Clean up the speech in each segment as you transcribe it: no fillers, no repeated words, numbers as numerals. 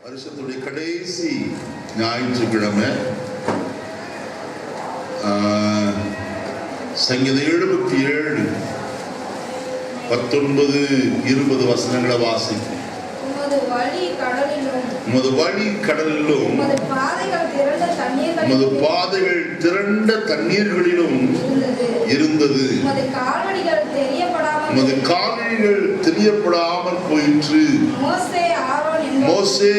வருஷத்துடைய கடைசி ஞாயிற்றுக்கிழமை சங்கீதம் 77 19 20 வசனங்களை வாசிக்கும். உமது வழி கடலிலும் உமது பாதைகள் திரண்ட தண்ணீர்களிலும் இருந்தது. உமது காலடிகள் தெரியப்படாமல் போயிற்று. மோசே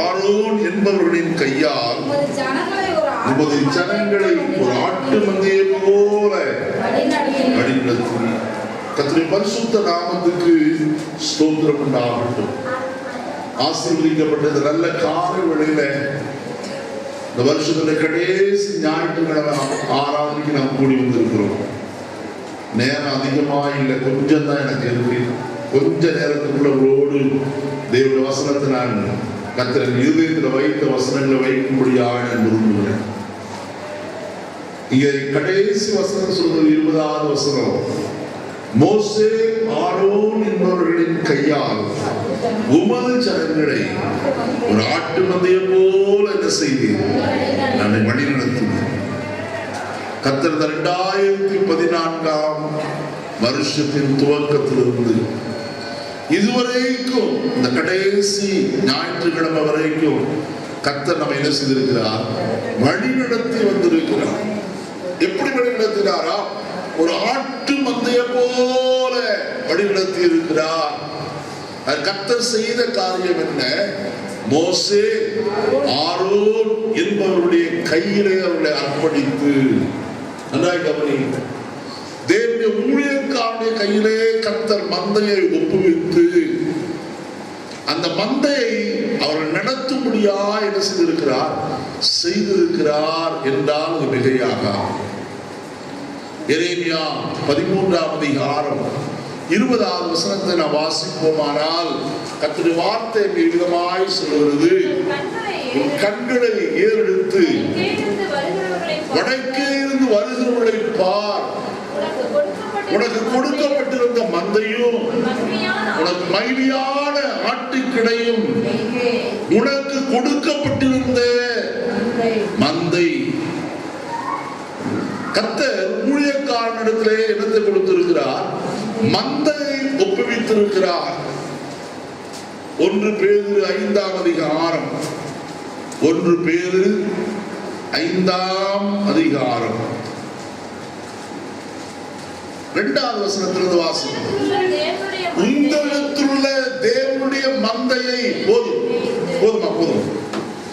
ஆரோன் என்பவர்களின் கையால் உமது ஜனங்களை ஒரு ஆட்டு மந்தையை போல வழிநடத்தி. கர்த்தருடைய பரிசுத்த நாமத்துக்கு ஸ்தோத்திரம் உண்டாகட்டும். ஆசீர்வதிக்கப்பட்டது நல்ல காலை வேளையில இந்த வருஷத்துல கடைசி ஞாயிற்றுக்கிழமை ஆராதனைக்கு நாம் கூடி வந்திருக்கிறோம். நேரம் அதிகமா இல்லை, கொஞ்சம் தான் எனக்கு இருக்கு. கொஞ்ச நேரத்துக்குள்ள ரோடு தேவனுடைய வசனத்தை நான் கர்த்தரின் இருதயத்தில் வைத்த வசனங்களை வைக்கும்படியாக நான் விரும்புகிறேன். இங்க கடைசி வசனம் சொல்றது 20வது வசனம். மோசே ஆரோன் என்பவர்களின் கையால் உமது ஜனங்களை ஒரு ஆட்டு மந்தையை போல என்ன செய்தீர், நான் வழி நடத்தினேன். கர்த்தர் 2014ஆம் வருஷத்தின் துவக்கத்திலிருந்து இதுவரைக்கும் இந்த கடைசி ஞாயிற்றுக்கிழமை வரைக்கும் கர்த்தர் நம்ம என்ன செய்திருக்கிறார், வழி நடத்தி வந்திருக்கிறார். எப்படி வழி நடத்தினாரா? ஒரு ஆட்டு மந்தையை போல வழி நடத்தி இருக்கிறார். கர்த்தர் செய்த காரியம் என்ன? மோசே ஆரோன் என்பவருடைய கையிலே அவர்களை அர்ப்பணித்து, நன்றாய் கவனி, தேவனுடைய ஊழியக்காரனுடைய கையிலே கர்த்தர் மந்தையை ஒப்புவித்து அந்த மந்தையை அவர்கள் நடத்தும்படியா என்ன செய்திருக்கிறார் என்றால் அது மிகையாக. எரேமியா 13ஆம் அதிகாரம் 20வது வசனத்தை நாம் வாசிப்போமானால் கர்த்தருடைய வார்த்தை விதமாய் சொல்கிறது, உன் கண்களை ஏறெடுத்து வடக்கே இருந்து வருகிறவர்களை பார். உனக்கு கொடுக்கப்பட்டிருந்த மந்தையும் உனக்கு மகிழ்ச்சியான ஆட்டுக்கிடையும் உனக்கு கொடுக்கப்பட்டிருந்த மந்தை. கர்த்தர் ஊழியக்காரனிடத்திலே என்னத்தை கொடுத்திருக்கிறார்? மந்தையை ஒப்புவித்திருக்கிறார். 1 பேதுரு 5ஆம் அதிகாரம் 1 பேதுரு 5ஆம் அதிகாரம் 2வது வசனத்திலிருந்து வாசிக்கும். உங்களிடத்திலுள்ள தேவனுடைய மந்தையை போதும்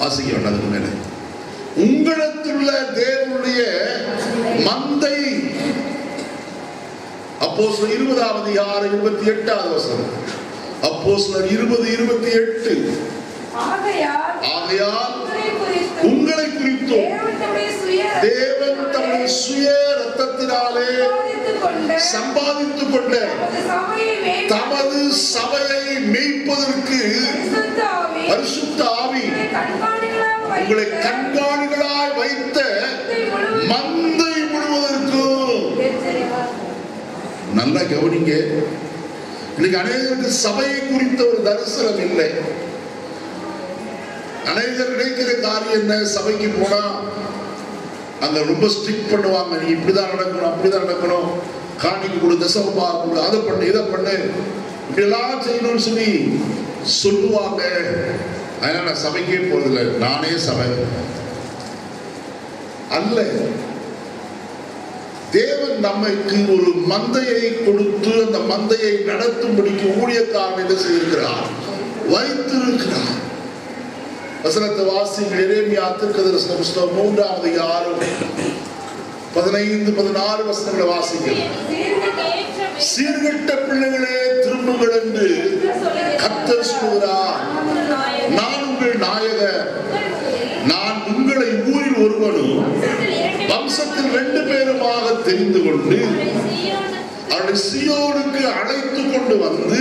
வாசிக்க வேண்டாம். அதுக்கு மேலே உங்களிடத்திலுள்ள தேவனுடைய மந்தை. அப்போஸ்தலர் 20ஆம் அதிகாரம் 28வது வசனம். அப்போஸ்தலர் 20:28. ஆகையால் உங்களை குறித்தோ தேவன் தம்முடைய சுய இரத்தத்தினாலே சம்பாதித்துக் கொண்ட தமது சபையை மேய்ப்பதற்கு பரிசுத்த ஆவி உங்களை கண்காணிகளாய் வைத்த மந்தை முழுவதற்கும். நல்லா கவனிங்க. இன்னைக்கு அநேகருக்கு சபையை குறித்த ஒரு தரிசனம் இல்லை. அநேகர் நினைக்கிற காரியம் என்ன? சபைக்கு போனா அங்க ரொம்ப ஸ்ட்ரிக்ட் பண்ணுவாங்க. நீ இப்படிதான் நடக்கணும், அப்படிதான் நடக்கணும், காணிக்கு கொடு, தசமமா கொடு, அதை பண்ணு, இதை பண்ணு, இப்படி எல்லாம் செய்யணும்னு சொல்லி சொல்லுவாங்க. அதனால நான் சபைக்கே போறதில்லை, நானே சபை அல்ல. தேவன் நமக்கு ஒரு மந்தையை கொடுத்து அந்த மந்தையை நடத்தும்படிக்கு ஊழியக்காரன் என்ன செய்திருக்கிறார், வைத்திருக்கிறார். வசனத்தை வாசிங்கள். எரேமியா தீர்க்கதரிசன புத்தகம் 3ஆம் அதிகாரம் 15-16 வசனங்களை வாசிங்கள். சீர்கெட்ட பிள்ளைகளே திரும்புங்கள் என்று கர்த்தர் சொல்கிறார். நான் உங்கள் நாயகர். நான் உங்களை ஊரில் ஒருவனும் வம்சத்தில் 2 பேருமாக தெரிந்து கொண்டு அவருடைய சீயோனுக்கு அழைத்து கொண்டு வந்து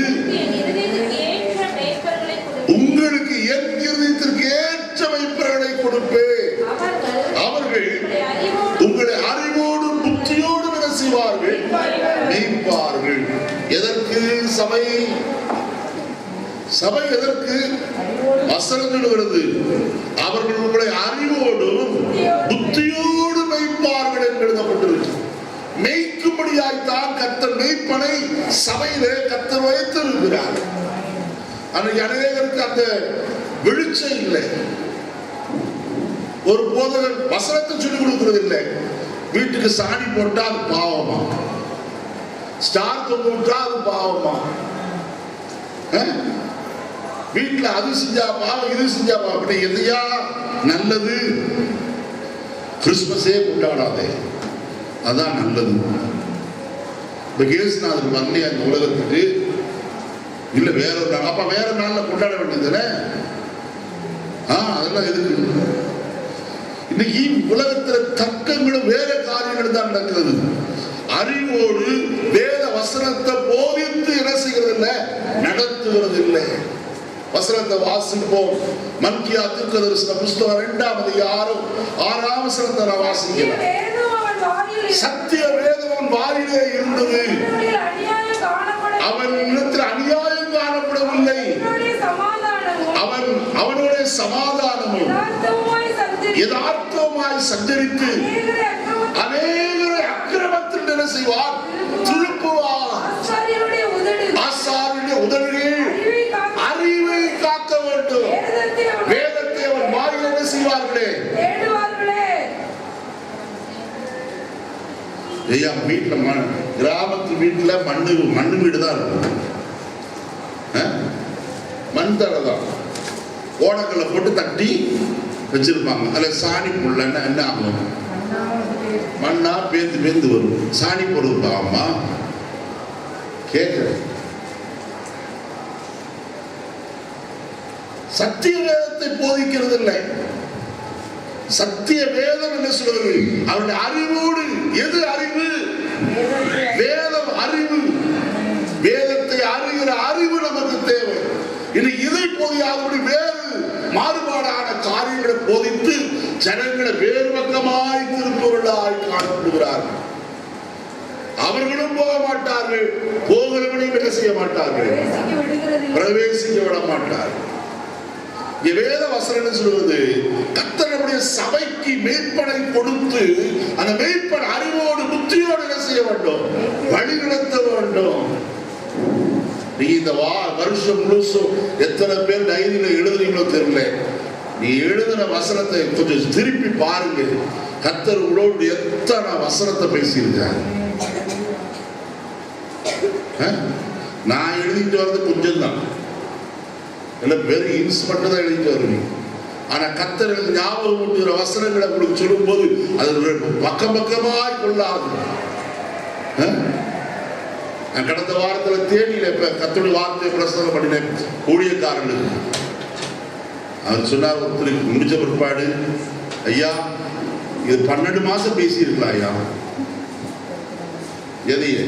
உங்களுக்கு என் இருதயத்திற்கு ஏற்ற வைப்பவர்களை கொடுப்பேன். அவர்கள் உங்களை அறிவோடும் புத்தியோடும் என்ன செய்வார்கள், மேய்ப்பார்கள். எதற்கு சபை? சபை எதற்கு? வசனம் சொல்லுகிறது, அவர்கள் உங்களை அறிவோடும் புத்தியோடு மெய்ப்பார்கள் என்று எழுதப்பட்டிருக்கு. மெய்க்கும்படியாய்த்தான் கர்த்தர் மெய்ப்பனை சபையிலே கர்த்தர் வைத்திருக்கிறார். அன்னைக்கு அநேகருக்கு அந்த வெளிச்சம் இல்லை. ஒரு போதகர் வசனத்தை சொல்லிக் கொடுக்கிறது இல்லை. வீட்டுக்கு சாணி போட்டா அது பாவமா, ஸ்டார் தொங்க விட்டா அது பாவமா, வீட்டுல அது செஞ்சா பாவம் இது செஞ்சா பாவம், அப்படி எதையா நல்லது? கிறிஸ்துமஸே கொண்டாடாதே, அதான் நல்லது. இப்ப கேசுநாதர் வரலையா இந்த உலகத்துக்கு? இல்ல வேற ஒரு நாள், அப்ப வேற நாள்ல கொண்டாட வேண்டியதுல. அதெல்லாம் எதுக்கு? இன்னைக்கு உலகத்துல தர்க்கங்களும் வேற காரியங்களும் தான் நடக்கிறது. அறிவோடு வேத வசனத்தை போதித்து என்ன செய்கிறது இல்லை, நடத்துகிறது இல்லை. வசனத்தை வாசிப்போம். மல்கியா தீர்க்கதரிசன புஸ்தகம் 2ஆம் அதிகாரம் 6ஆம் வசனத்தை வாசிக்கலாம். சத்திய வேதம் அவன் வாயிலே இருந்தது, அவன் இடத்தில் அநியாயம் காணப்படவில்லை, அவனுடைய சமாதானமும் யதார்த்தமாய் சஞ்சரித்து அநேகரை அக்கிரமத்தில் என்ன செய்வார், திருப்புவார். ஆசாரியனுடைய உதடுகள் அறிவை காக்க வேண்டும். வேதத்தை அவன் வாயில் என்ன செய்வார்களே. ஐயா வீட்டுல கிராமத்து வீட்டுல மண்ணு வீடு தான் இருக்கும். மண் தடை தான், ஓடக்கல்ல போட்டு தட்டி வச்சிருப்பாங்க. அதுல சாணி புள்ளன்னா என்ன ஆகும், மண்ணா பேந்து பேந்து வரும். சாணி போடுறது அம்மா கேட்க. சத்திய வேதத்தை போதிக்கிறது இல்லை. சத்திய வேதம் என்ன சொல்றது, அவருடைய அறிவோடு. எது அறிவு? வேதம் அறிவு. வேதத்தை அறிகிற அறிவு நமக்கு தேவை. இனி இதை போதியாதபடி வேறு மாறுபாடான காரியங்களை போதித்து ஜனங்களை வேறு பக்கமாய் திருப்பொருளாய் காணப்படுகிறார்கள். அவர்களும் போக மாட்டார்கள், போகிறவனையும் என்ன செய்ய மாட்டார்கள், பிரவேசிக்க விட மாட்டார்கள். வேத வசனம் சொல்வது, கர்த்தருடைய சபைக்கு மேய்ப்பனை கொடுத்து அந்த மேய்ப்பன் அறிவோடு புத்தியோடு என்ன செய்ய வேண்டும், வழி நடத்த வேண்டும். நீ இந்த வருஷம் முழுசும் எத்தனை பேர் டைரியில எழுதுறீங்களோ தெரியல, நீ எழுதின வசனத்தை கொஞ்சம் திருப்பி பாருங்க. கர்த்தர் உங்களோடு எத்தனை வசனத்தை பேசியிருக்கார். நான் எழுதிட்டு வர்றது கொஞ்சம் தான், வெறும் இன்ஸ் மட்டும் தான் எழுதிட்டு வருவீங்க. ஆனா கர்த்தர் ஞாபகம் ஊட்டுகிற வசனங்களை உங்களுக்கு சொல்லும் போது அது பக்கம் பக்கமாய் கொள்ளாது. கடந்த வாரத்துல தேனியில கர்த்தருடைய வார்த்தை பிரசங்கம் பண்ணின ஊழியக்காரர்களுக்கு அவர் சொன்னார், ஒருத்தருக்கு முடிச்ச பிற்பாடு, ஐயா இது 12 மாசம் பேசியிருக்கலாம் ஐயா, எதையே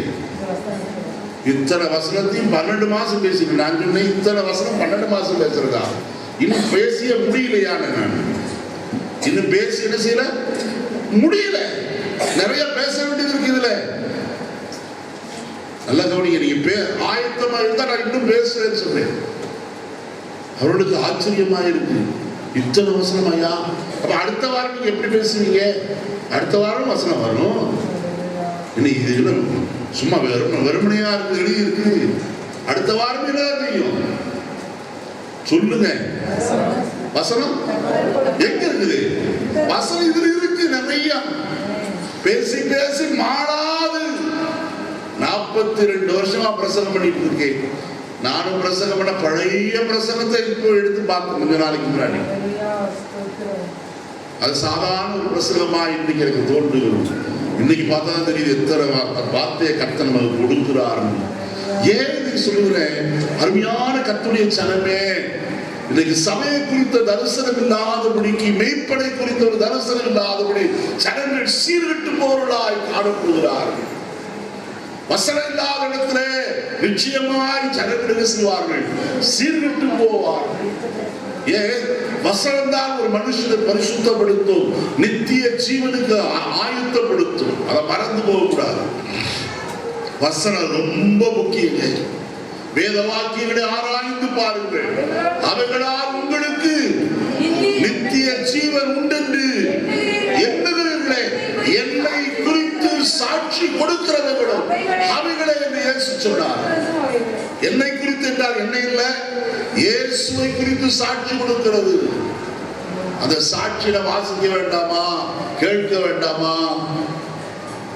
இத்தனை வசனத்தையும் 12 மாசம் பேசிருக்கேன். நான் சொன்னேன், இத்தனை வசனம் 12 மாசம் பேசுறதா? இன்னும் பேசிய முடியலையான, நான் இன்னும் பேசி என்ன செய்யல முடியல, நிறைய பேச வேண்டியது இருக்கு. இதுல நல்லா கவனிங்க, நீங்க ஆயத்தமா இருந்தா நான் இன்னும் பேசுறேன்னு சொல்றேன். அவர்களுக்கு ஆச்சரியமா இருக்கு, இத்தனை வசனம் ஐயா, அப்ப அடுத்த வாரம் நீங்க எப்படி பேசுவீங்க? அடுத்த வாரம் வசனம் வரும். இன்னும் இது சும்மா வெறுமனையா இருக்கு, எழுதி இருக்கு. அடுத்த வாரம் என்ன தெரியும் சொல்லுங்க. வசனம் எங்க இருக்குது? வசனம் இதுல இருக்கு நிறைய. பேசி பேசி மாறாது. 42 வருஷமா பிரசங்கம் பண்ணிட்டு இருக்கேன். நானும் பிரசங்கம் பண்ண பழைய பிரசங்கத்தை இப்போ எடுத்து பார்த்தேன் கொஞ்ச நாளைக்கு முன்னாடி. அது சாதாரண ஒரு பிரசங்கமா இன்னைக்கு எனக்கு தோன்றுகிறது. இன்னைக்கு பார்த்தா தெரியுது எத்தனை வார்த்தையை கர்த்தர் நமக்கு கொடுக்கிறாருன்னு. ஏன் இதுக்கு சொல்லுகிறேன், அருமையான கர்த்தருடைய ஜனமே, இன்னைக்கு சபையை குறித்த தரிசனம் இல்லாதபடிக்கு, மெய்ப்பனை குறித்த ஒரு தரிசனம் இல்லாதபடி ஜனங்கள் சீர்கட்டு போர்களாய் காணப்படுகிறார்கள். வசனம் இல்லாத இடத்துல நிச்சயமாய் ஜனங்கள் செய்வார்கள், சீர்கட்டு போவார்கள். ஏன்? வசனம் தான் ஒரு மனுஷனை பரிசுத்தப்படுத்தும், நித்திய ஜீவனுக்கு ஆயத்தப்படுத்தும். அதை மறந்து போக கூடாது. வசனம் ரொம்ப முக்கியம். வேத வாக்கியங்களை ஆராய்ந்து பாருங்கள், அவைகளால் உங்களுக்கு என்ன இல்ல? இயேசுவை குறித்து சாட்சி கொடுக்கிறது. அந்த சாட்சியில வாசிக்க வேண்டாமா? கேட்க வேண்டாமா?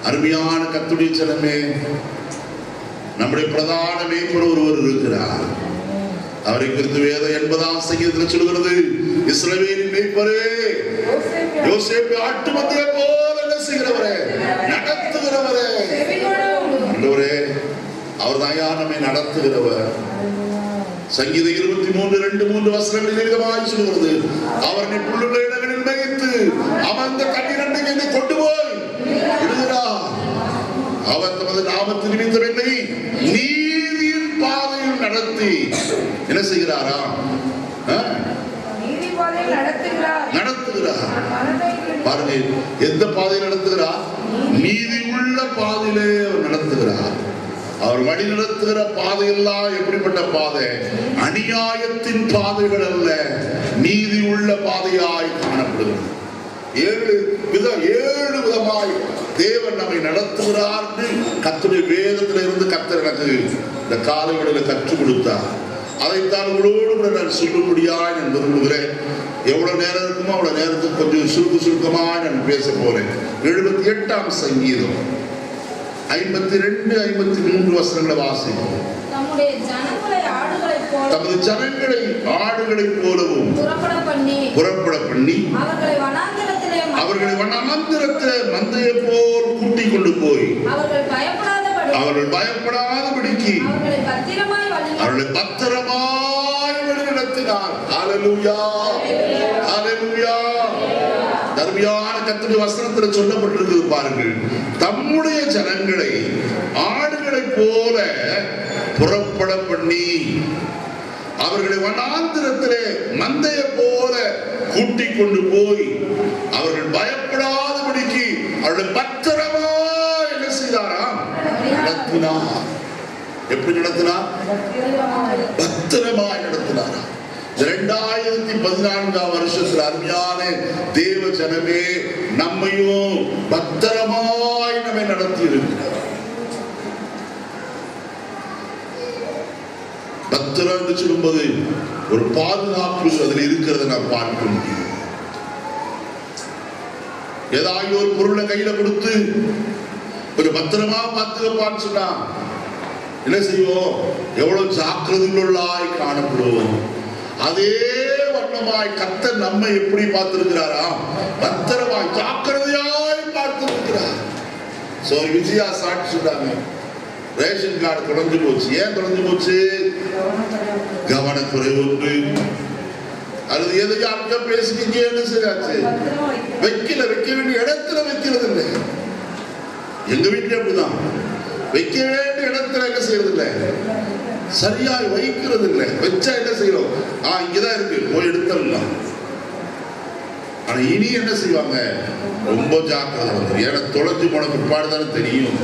அருமையான கர்த்தருடைய ஜனமே, நம்முடைய பிரதான மேய்ப்பர் ஒருவர் இருக்கிறார். அவரை குறித்து வேதம் 80ஆம் சங்கீதத்தில் சொல்கிறது, இஸ்ரவேலின் மேய்ப்பரே, யோசேப்பு ஆட்டு மந்தையை போல என்ன செய்கிறவரே, நடத்துகிறவரே. ஆண்டவரே, அவர் தான் யார் நம்மை நடத்துகிறவர். சங்கீதம் 23:2-3 வசனங்களில் விதமாய் சொல்கிறது, அவர் புல்லுள்ள இடங்களில் மேய்த்து அமர்ந்த தண்ணீர் அண்டைக்கு என்னை கொண்டு போய் விடுகிறார். அவர் தமது நாமத்தின் நிமித்தம் என்னை நீதியின் பாதையில் நடத்தி என்ன செய்கிறாரா? நடத்துகிறார். பாருங்க, எந்த பாதையில் நடத்துகிறார்? நீதி உள்ள பாதையிலே அவர் நடத்துகிறார். அவர் வழி நடத்துகிற பாதையெல்லாம் எப்படிப்பட்ட பாதை? அநியாயத்தின் பாதைகள் அல்ல, நீதி உள்ள பாதையாய் காணப்படுகிறது. 7 விதமாய் தேவன் நம்மை நடத்துகிறார். கர்த்தருடைய வேதத்தில் இருந்து கர்த்தர் எனக்கு இந்த காலை வேளையில கற்றுக் கொடுத்தார். அதைத்தான் உங்களோடு கூட நான் சொல்லும்படியாய் நான் விரும்புகிறேன். எவ்வளவு நேரம் இருக்குமோ அவ்வளவு நேரத்துக்கு கொஞ்சம் சுருக்கமாய் நான் பேச போறேன். 78ஆம் சங்கீதம் 52-53 வசனங்களை வாசிப்போம். தமது ஜனங்களை ஆடுகளைப் போலவும் புறப்பட பண்ணி அவர்களை வனாந்திரத்திலே மந்தையை போல் கூட்டிக் கொண்டு போய் அவர்கள் பயப்படாதபடிக்கு அவர்களை பத்திரமாய் வழிநடத்தினார். ஹல்லேலூயா, ஹல்லேலூயா. தர்மியான கர்த்தருடைய வசனத்தில் சொல்லப்பட்டிருக்கிறது பாருங்கள், தம்முடைய ஜனங்களை ஆடுகளைப் போல புறப்பட பண்ணி அவர்களை வனாந்திரத்திலே மந்தையை போல கூட்டிக் கொண்டு போய் அவர்கள் பயப்படாதபடிக்கு அவர்களை பத்திரமா என்ன செய்தாராம்? நடத்தினார். எப்படி நடத்தினார்? பத்திரமாய் நடத்தினாராம். 2014ஆம் வருஷத்தில் அருமையான தேவ ஜனமே, நம்மையும் பத்திரமாய் நம்மை நடத்தி இருக்கிறார். பத்திரம் என்று சொல்லும்போது ஒரு பாதுகாப்பு அதில் இருக்கிறத நான் பார்க்க முடியும். ஏதாவது ஒரு பொருளை கையில கொடுத்து கொஞ்சம் பத்திரமா பார்த்துக்கப்பான்னு சொன்னா என்ன செய்வோம்? எவ்வளவு ஜாக்கிரதையுள்ளாய் காணப்படுவோம். அதே வண்ணமாய் கர்த்தர் நம்மை எப்படி பார்த்திருக்கிறாரா? பத்திரமாய் ஜாக்கிரதையாய் பார்த்திருக்கிறார். சோ விஜயா சாட்சி சொல்றாங்க, ரேஷன் கார்டு தொலைஞ்சு போச்சு. ஏன் தொலைஞ்சு போச்சு? கவனக்குறைவு ஒன்று, அல்லது எதையும் அங்க பேசிக்கிங்க என்ன செய்யாச்சு? வைக்க வேண்டிய இடத்துல வைக்கிறது இல்லை. எங்க வீட்டுல அப்படிதான், வைக்க வேண்டிய இடத்துல என்ன செய்யறது இல்லை, சரியாய் வைக்கிறது இல்லை. வச்சா என்ன செய்யறோம்? இங்கதான் இருக்கு, போய் எடுத்துடலாம். ஆனா இனி என்ன செய்வாங்க? ரொம்ப ஜாக்கிரதை வந்து, ஏன்னா தொலைஞ்சு போன பிற்பாடு தானே தெரியும்.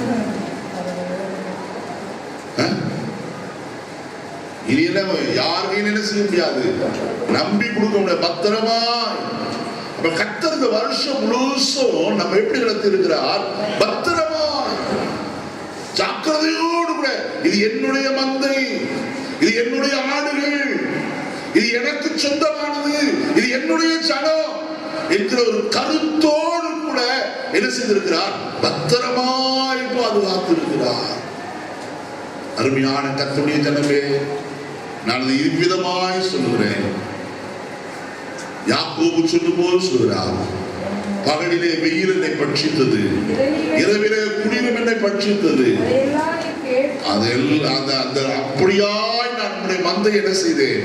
இனி என்ன யாருக்கையும் என்ன செய்ய முடியாது, நம்பி கொடுக்க முடியாது. பத்திரமா கர்த்தர் இந்த வருஷம் முழுசும் நம்ம எப்படி நடத்தி இருக்கிறார்? பத்திரமா ஜாக்கிரதையோடு கூட, இது என்னுடைய மந்தை, இது என்னுடைய ஆடுகள், இது எனக்கு சொந்தமானது, இது என்னுடைய ஜனம் என்கிற ஒரு கருத்தோடு கூட என்ன செய்திருக்கிறார்? பத்திரமாய் பாதுகாத்து இருக்கிறார். அருமையான கர்த்தருடைய ஜனமே, நான் அதை இவ்விதமாய் சொல்லுகிறேன். யாக்கோபு சொல்லும் போது சொல்கிறார், பகலிலே வெயில் என்னை பட்சித்தது, இரவிலே குளிரும் என்னை பட்சித்தது. அப்படியாய் நான் நம்முடைய மந்தை என்ன செய்தேன்?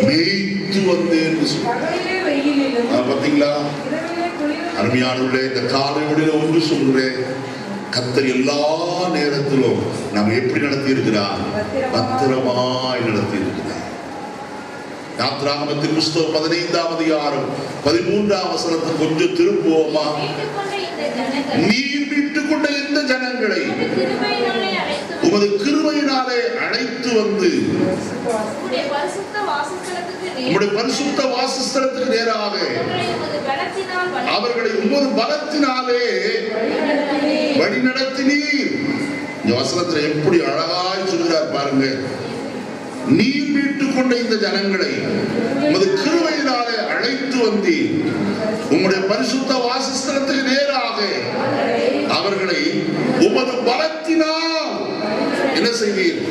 மேய்த்து வந்தேன். பாத்தீங்களா அருமையானவர்களே, இந்த காலையோட ஒன்று சொல்கிறேன், கர்த்தர் எல்லா நேரத்திலும் நம்ம எப்படி நடத்தி இருக்கிறார்? பத்திரமாய் நடத்தி இருக்கிறார். யாத்ராகமத்தின் புஸ்தகம் 15ஆம் அதிகாரம் 13ஆம் வசனத்தை கொஞ்சம் திரும்புவோமா? நீர் மீட்டுக் கொண்ட இந்த ஜனங்களை உமது கிருபையினாலே அழைத்து வந்து உம்முடைய பரிசுத்த வாசஸ்தலத்துக்கு நேராக அவர்களை உமது பலத்தினாலே வழி நடத்தினீர். இந்த வசனத்துல எப்படி அழகாய் சொல்கிறார் பாருங்க. நீர் மீட்டுக் கொண்ட இந்த ஜனங்களை உமது கிருபையினாலே அழைத்து வந்தி உம்முடைய பரிசுத்த வாசஸ்தலத்துக்கு நேராக அவர்களை உமது பலத்தினால் என்ன செய்வீர்?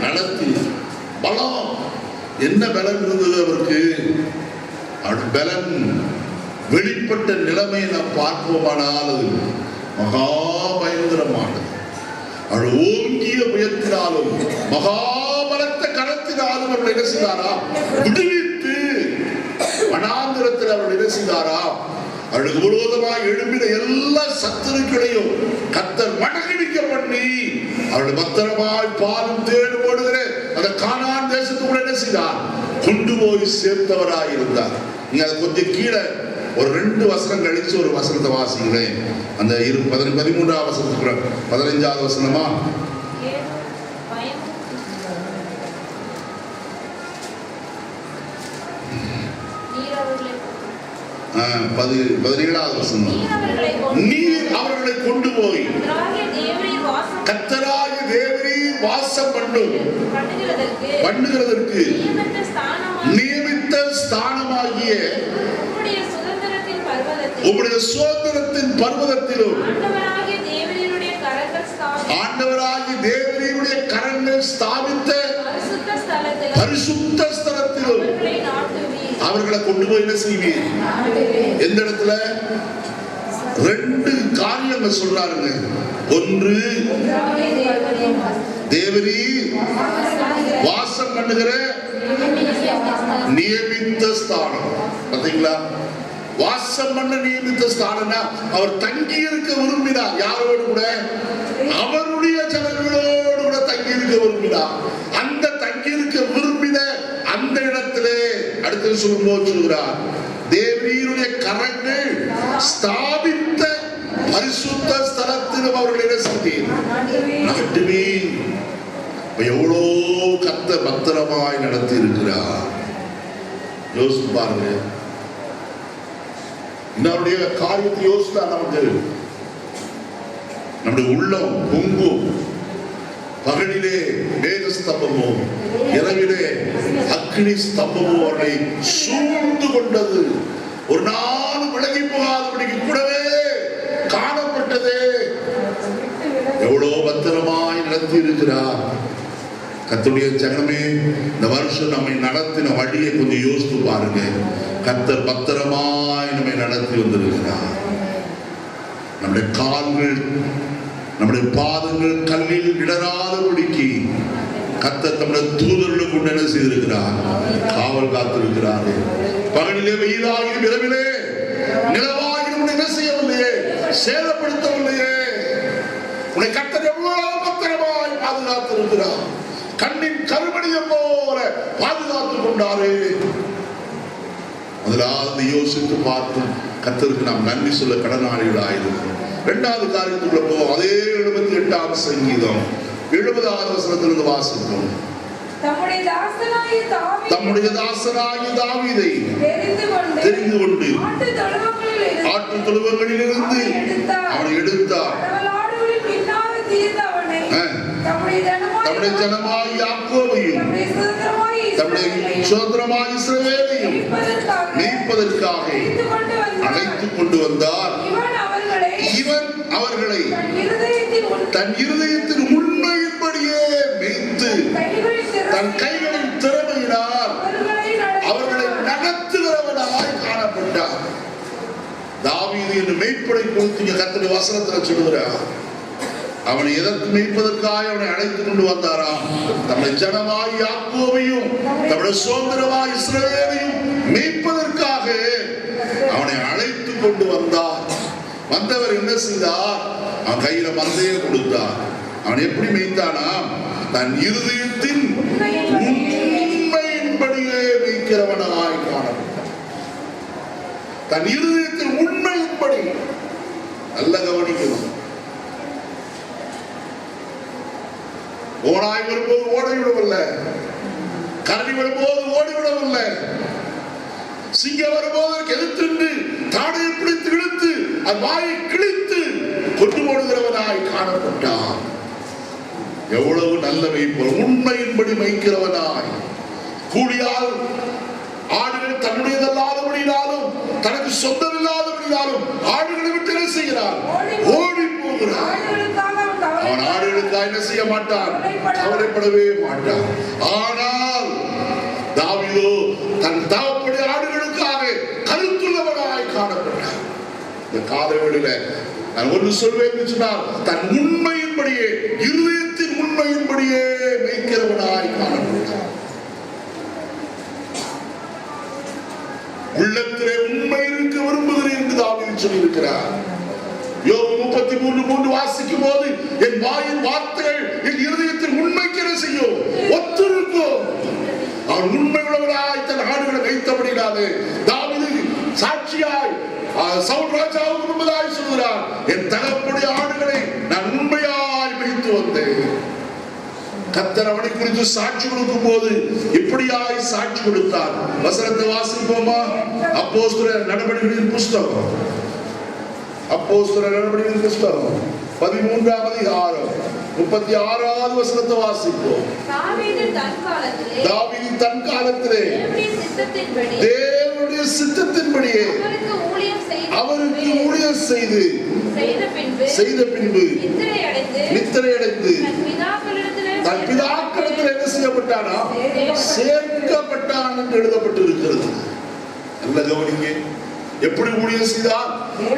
நடத்தி. பலம் என்ன பலன் இருந்தது அவருக்கு? பலன் வெளிப்பட்ட நிலைமை நாம் பார்ப்போமானால் அது மகா பயங்கரமானது. அவள் ஓங்கிய புயத்தினாலும் மகாபலத்த கரத்தினாலும் அவர்கள் என்ன செய்தாரா? விடுவித்து வனாந்திரத்தில் அவர்கள் என்ன செய்தாரா? அவளுக்கு விரோதமாக எழும்பின எல்லா சத்துருக்களையும் கர்த்தர் மடங்கடிக்க பண்ணி அவளுடைய பத்திரமாய் பாலும் தேடும் ஓடுகிற அந்த கானான் தேசத்துக்குள்ள என்ன செய்தார்? கொண்டு போய் சேர்த்தவராய் இருந்தார். நீங்க அதை கொஞ்சம் கீழே ஒரு 2 வசனம் கழிச்சு ஒரு வசனத்தை வாசிங்களேன். அந்த 13ஆம் வசனத்துக்குள்ள 15ஆவது வசனமா? 17ஆவது வசனம். நீர் அவர்களை கொண்டு போய் கர்த்தராகிய தேவரீர் வாசம் பண்ணுகிறதற்கு நியமித்த ஸ்தானமாகிய உம்முடைய சுதந்திரத்தின் பர்வதத்திலும் ஆண்டவராகிய தேவரீருடைய கரங்கள் ஸ்தாபித்த பரிசுத்த ஸ்தலத்திலும் அவர்களை கொண்டு போய் என்ன செய்வீர்? எந்த இடத்துல? 2 காரியங்கள் சொல்றாருங்க. ஒன்று, தேவரீர் வாசம் பண்ணுகிற நியமித்த ஸ்தானம். பாத்தீங்களா? வாசம் பண்ண நியமித்த ஸ்தானம்னா அவர் தங்கி இருக்க விரும்பினார். யாரோடு கூட? அவருடைய ஜனங்களோடு கூட தங்கி இருக்க விரும்பினார். அந்த தங்கி இருக்க விரும்பின அந்த இடத்திலே அடுத்து சொல்லுகிறார், தேவரீருடைய கரங்கள் ஸ்தாபித்த பரிசுத்த ஸ்தலத்திலும் அவர்கள் என்ன செய்தீர்? நாட்டுவீர். எவ்வளோ கர்த்தர் பத்திரமாய் நடத்தி இருக்கிறார். யோசிச்சு பாருங்க. நம்முடைய காரியத்தை யோசித்தா நமக்கு நம்முடைய உள்ளம் பொங்கும். பகலிலே மேக ஸ்தம்பமோ இரவிலே அக்னி ஸ்தம்பமோ அவர்களை சூழ்ந்து கொண்டது. ஒரு நாள் விலகி போகாதபடிக்கு கூடவே காணப்பட்டதே. எவ்வளவு பத்திரமாய் நடத்தி இருக்கிறார். கர்த்தருடைய ஜனமே, இந்த வருஷம் நம்மை நடத்தின வழியை கொஞ்சம் யோசித்து பாருங்க. கர்த்தர் பத்திரமாய் நம்மை நடத்தி வந்திருக்கிறார். நம்முடைய கால்கள் நம்முடைய பாதங்கள் கல்லில் இடராதபடிக்கு கர்த்தர் நம்முடைய தூதர்களுக்கு கொண்டு என்ன செய்திருக்கிறார்? காவல் காத்திருக்கிறார். பகலிலே வெயிலாகியும் இரவிலே நிலவாகியும் என்ன செய்யவில்லையே? சேதப்படுத்தவில்லையே. உன்னை கர்த்தர் எவ்வளவு பத்திரமாய் பாதுகாத்திருக்கிறார். கண்ணின் கருமணியை போல பாதுகாத்துக் கொண்டாரே. முதலாவது யோசித்து பார்க்கும் கர்த்தருக்கு நாம் நன்றி சொல்ல கடனாளிகளாயிருக்கிறோம். 2வது காரியத்துக்குள்ள போவோம். அதே 78ஆம் சங்கீதம் 70ஆவது வசனத்திலிருந்து வாசிப்போம். தம்முடைய தாசனாகிய தாவீதை தெரிந்து கொண்டு ஆட்டு தொழுவங்களிலிருந்து அவனை எடுத்தார். தம்முடைய ஜனமாய் யாக்கோபையும் தம்முடைய சுதந்திரமாய் இஸ்ரவேலையும் மேய்ப்பதற்காக அழைத்துக் கொண்டு வந்தார். இவன் அவர்களை தன் இருதயத்தின் உண்மையின்படியே மேய்த்து தன் கைகளின் திறமையினால் அவர்களை நடத்துகிறவனாய் காணப்பட்டார். தாவீது என்று மேய்ப்பனை குறித்து கர்த்தருடைய வசனத்தில் சொல்லுகிறார். அவனை எதற்கு மேய்ப்பதற்காக அவனை அழைத்துக் கொண்டு வந்தாராம்? தம்முடைய ஜனமாய் யாக்கோபையும் தம்முடைய சுதந்திரமாய் இஸ்ரவேலையும் மேய்ப்பதற்காக அவனை அழைத்துக் கொண்டு வந்தார். வந்தவர் என்ன செய்தார்? அவன் கையில மந்தையை கொடுத்தார். அவன் எப்படி மேய்த்தானா? தன் இருதயத்தின் உண்மையின்படியே மேய்க்கிறவனாய் காணப்பட்டான். தன் இருதயத்தின் உண்மையின்படி. நல்ல கவனிக்கணும். ஓடாய் வரும்போது ஓடிவிடவில்லை. கரடி வரும்போது ஓடிவிடவில்லை. சிங்கம் வரும்போது எதிர்த்து தாடையை பிடித்து இழுத்து அது வாயை கிழித்து கொண்டு ஓடுகிறவனாய் காணப்பட்டான். எவ்வளவு நல்ல மேய்ப்பன், உண்மையின்படி மேய்க்கிறவனாய். கூலியால் ஆடுகள் தன்னுடையதல்லாதபடினாலும் தனக்கு சொந்தமில்லாதபடினாலும் ஆடுகளை விட்டு என்ன செய்கிறார்? ஓடி போகிறார். அவன் ஆடுகளுக்காக என்ன செய்ய மாட்டான்? கவலைப்படவே மாட்டான். ஆனால் தாவீதோ தன் தகப்பனுடைய ஆடுகளுக்காக கருத்துள்ளவனாய் காணப்பட்டார். இந்த காலைவெளியில நான் ஒன்று சொல்வேன் சொன்னால், தன் உண்மையின்படியே, இருதயத்தின் உண்மையின்படியே மேய்க்கிறவனாய் காணப்பட்டார். உள்ளத்திலே உண்மை இருக்க விரும்புகிறேன் என்று தாவீது சொல்லியிருக்கிறார். யோபு 33:3 வாசிக்கும் போது, என் வாயின் வார்த்தைகள் என் இருதயத்தில் உண்மைக்கு என்ன செய்யும்? ஒத்திருக்கும். அவன் உண்மை உள்ளவராய் தன் ஆடுகளை வைத்தபடினாலே தாவீது சாட்சியாய் சவுல் ராஜாவுக்கு முன்பதாய் சொல்கிறார், என் தகப்பனுடைய ஆடுகளை நான் உண்மையாய் வைத்து வந்தேன். கர்த்தர் அவனை குறித்து சாட்சி கொடுக்கும் போது இப்படியாய் சாட்சி கொடுத்தார். வசனத்தை வாசிப்போமா? அப்போஸ்தலர் நடவடிக்கைகளின் புஸ்தகம், அப்போஸ்தலர் நடவடிக்கைகளின் புஸ்தகம் 13ஆம் அதிகாரம் 36வது வசனத்தை வாசிப்போம். தாவீது தன் காலத்திலே தேவனுடைய சித்தத்தின்படியே அவருக்கு ஊழியம் செய்த பின்பு நித்திரையடைந்து தன் பிதாக்களிடத்தில் என்ன செய்யப்பட்டானா? சேர்க்கப்பட்டான் என்று எழுதப்பட்டிருக்கிறது. நல்ல கவனிங்க. எப்படி ஊழியம் செய்தார்?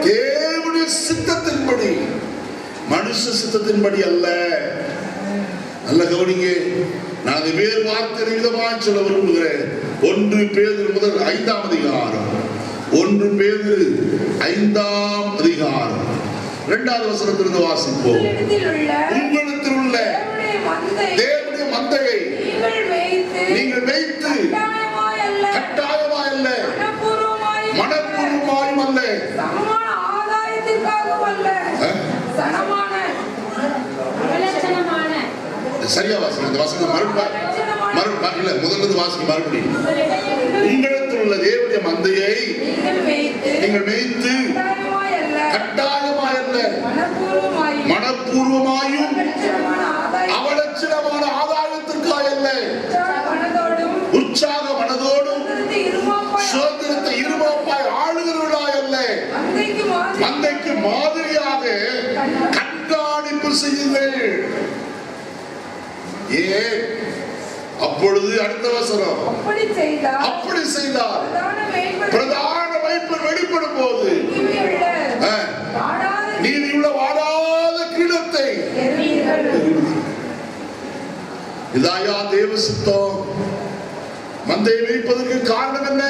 தேவனுடைய சித்தத்தின்படி, மனுஷ சித்தத்தின்படி அல்ல. நல்ல கவனிங்க. நான் வேறு வார்த்தை விதமாக சொல்ல விரும்புகிறேன். 1 பேதுரு 5ஆம் அதிகாரம், 1 பேதுரு 5ஆம் அதிகாரம் 2வது வசனத்திலிருந்து வாசிப்போம். உங்களிடத்தில் உள்ள தேவனுடைய மந்தையை நீங்கள் வைத்து கட்டாயமாய் அல்ல, மனப்பூர்வமாயும் அல்ல, சரியா வாசிங்க. அந்த வசனம் மறுபடியும் இல்ல, முதல்ல வாசிக்க மறுபடியும். உங்களிடத்தில் உள்ள தேவனுடைய மந்தையை நீங்கள் மேய்த்து கட்டாயமாய் அல்ல, மனப்பூர்வமாயும் அவலட்சணமான ஆதாயத்திற்காக அல்ல, உற்சாக மனதோடும் சுதந்திரத்தை இருமாப்பாய் ஆளுகிறவர்களாய் அல்ல, மந்தைக்கு மாதிரியாக கண்காணிப்பு செய்யுங்கள். அப்பொழுது அடுத்த வசனம், அப்படி செய்தார் பிரதான மேய்ப்பர் வெளிப்படும் போது நீதியுள்ள வாடாத கிரீடத்தை. இதாயா தேவ சித்தம்? மந்தையை மேய்ப்பதற்கு காரணம் என்ன?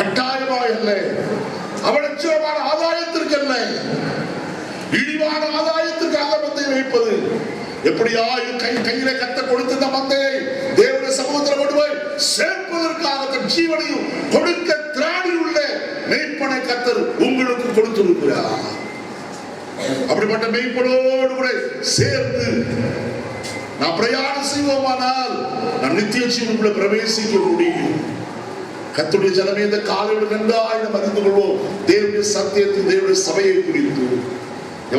கட்டாயமாய் அல்ல, அவலட்சணமான ஆதாயத்திற்கு அல்ல, இழிவான ஆதாயத்திற்கு அல்ல மந்தையை மேய்ப்பது. எப்படியா கையில கத்த கொடுத்த மந்தையை தேவனுடைய சமூகத்தில் கொண்டு போய் சேர்ப்பதற்காக தன் ஜீவனையும் கொடுக்க திராணி உள்ள மேய்ப்பனை கத்தர் உங்களுக்கு கொடுத்திருக்கிறார். அப்படிப்பட்ட மேய்ப்பனோடு கூட சேர்ந்து நாம் பிரயாணம் செய்வோமானால் நாம் நித்திய ஜீவனுக்குள்ள பிரவேசிக்க முடியும். கர்த்தருடைய ஜனமே, இந்த காலையில் நன்றாய் நாம் அறிந்து கொள்வோம் தேவனுடைய சத்தியத்தை, தேவனுடைய சபையை குறித்து.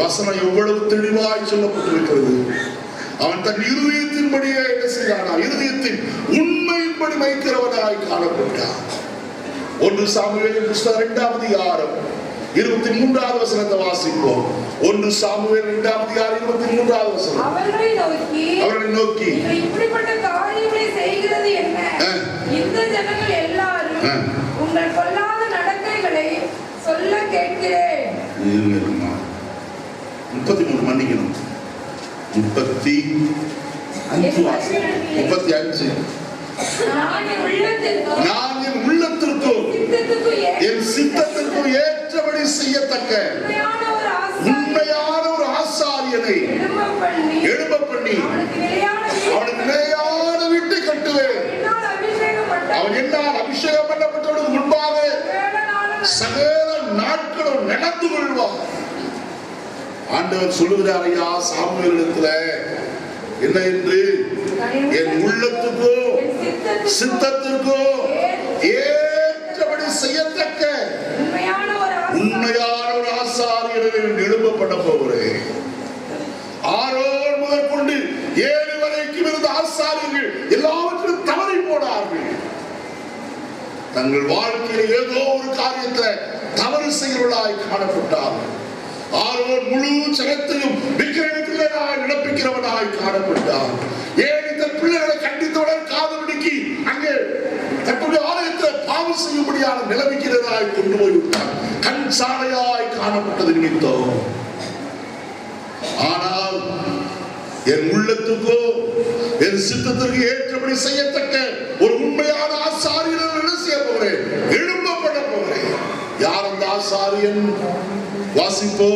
வசனம் எவ்வளவு தெளிவாய் சொல்லப்பட்டிருக்கிறது. அவன் தன் இருதயத்தின்படியே என்ன செய்தானா? இருதயத்தின் உண்மையின்படி மேய்க்கிறவனாய் காணப்பட்டான். 1 சாமுவேலின் புஸ்தகம் 2ஆம் அதிகாரம் 23வது வசனத்தை வாசிப்போம். 1 சாமுவேல் 2ஆம் அதிகாரம் 23வது வசனம். அவர்களை நோக்கி இப்படிப்பட்ட காரியங்களை செய்கிறது என்ன? இந்த ஜனங்கள் எல்லாரும் உங்கள் பொல்லாத நடக்கைகளை சொல்ல கேட்கிறேன். 33 மன்னிக்கணும், 35 நான் என் உள்ளத்திற்கும் என் சித்தத்திற்கும் ஏற்றபடி செய்யத்தக்க உண்மையான ஒரு ஆசாரியனை எழும்ப பண்ணி அவனுக்கு நிலையான வீட்டை கட்டுவேன். அவன் என்னால் அபிஷேகம் பண்ணப்பட்டவனுக்கு முன்பாக சகல நாட்களும் நடந்து கொள்வான். ஆண்டவர் சொல்லுகிறார், ஐயா சாமுவேலிடத்துல என்ன என்று? என் உள்ளத்துக்கும் சித்தத்திற்கும் ஏற்றபடி செய்யத்தக்க உண்மையான ஒரு ஆசாரியனை எழுப்ப பண்ண போகிறேன். ஆரோன் முதற்கொண்டு தங்கள் வாழ்க்கையில் ஏதோ ஒரு காரியத்தை தவறு செய்கிறவர்களாய் காணப்பட்டார்கள். ஆரோன் முழு ஜனத்தையும் விக்கிரகத்திலேயாய் நடப்பிக்கிறவனாய் காணப்பட்டார். ஏன் இந்த பிள்ளைகளை கண்டித்தவுடன் காதலிக்கு அங்கே தன்னுடைய ஆலயத்தில் பாவம் செய்யும்படியான நிலைமைக்கிறதாய் கொண்டு போய்விட்டார். கண் சாலையாய் காணப்பட்டது நிமித்தம். ஆனால் என் உள்ளத்துக்கோ என் சித்தத்திற்கு ஏற்றபடி செய்யத்தக்க ஒரு உண்மையான ஆசாரியர்கள் என்ன செய்ய போகிறேன்? எழும்பப்பட போகிறேன். யார் அந்த ஆசாரியன்? வாசிப்போ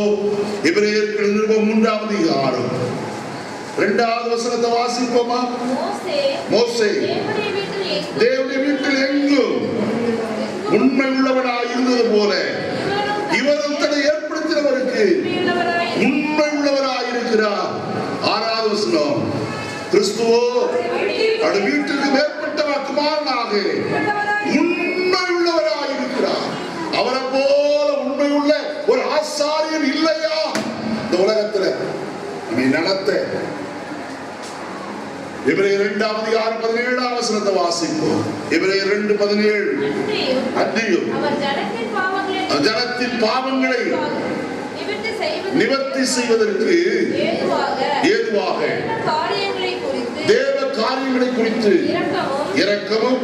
எபிரேயருக்கு நிருபம் 3ஆம் அதிகாரம் 2வது வசனத்தை வாசிப்போமா? மோசே தேவனுடைய வீட்டில் எங்கும் உண்மை உள்ளவனாய் இருந்தது போல இவரும் தன்னை ஏற்படுத்தினவருக்கு உண்மை உள்ளவராய் இருக்கிறார். 6வது வசனம், கிறிஸ்துவோ அவருடைய வீட்டிற்கு மேற்பட்ட குமாரனாக உண்மை உள்ளவராய் இருக்கிறார். அவரை போல உண்மை உள்ள ஒரு ஆசாரியன் இல்லையா இந்த உலகத்துல? நம்மை நடத்த எபிரேயர் 2ஆம் அதிகாரம் 17ஆம் வசனத்தை வாசிப்போம். எபிரேயர் 2:17. அன்றியும் ஜனத்தின் பாவங்களை நிவர்த்தி செய்வதற்கு ஏதுவாக தேவ காரியங்களை குறித்து இரக்கமும்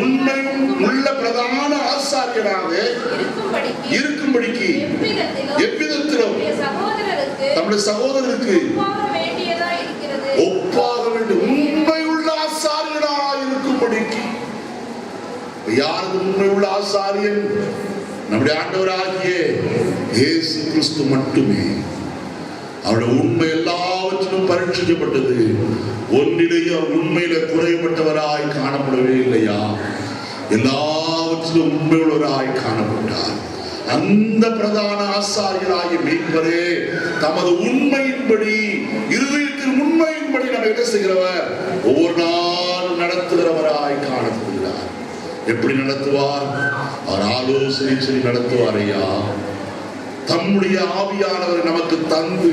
உண்மையும் உள்ள பிரதான ஆசாரியனாக இருக்கும்படிக்கு எவ்விதத்திலும் நம்முடைய சகோதரருக்கு ஒப்பாக வேண்டும். உண்மை உள்ள ஆசாரியனாக இருக்கும்படிக்கு. யாருக்கு உண்மை உள்ள ஆசாரியன்? நம்முடைய ஆண்டவராகிய இயேசு கிறிஸ்து மட்டுமே. அவருடைய உண்மை எல்லாவற்றிலும் பரீட்சிக்கப்பட்டது. ஒன்றிலேயே உண்மையில குறைபட்டவராய் காணப்படவே இல்லையா? எல்லாவற்றிலும் உண்மையுள்ளவராய் காணப்பட்டார். அந்த பிரதான ஆசாரியராகிய மீட்பரே தமது உண்மையின்படி, இருதயத்தின் உண்மையின்படி நம்ம என்ன செய்கிறவர்? ஒவ்வொரு நாள் நடத்துகிறவராய் காணப்படுகிறார். எப்படி நடத்துவார்? அவர் ஆலோசனை சொல்லி நடத்துவார். ஐயா, தம்முடைய ஆவியானவரை நமக்கு தந்து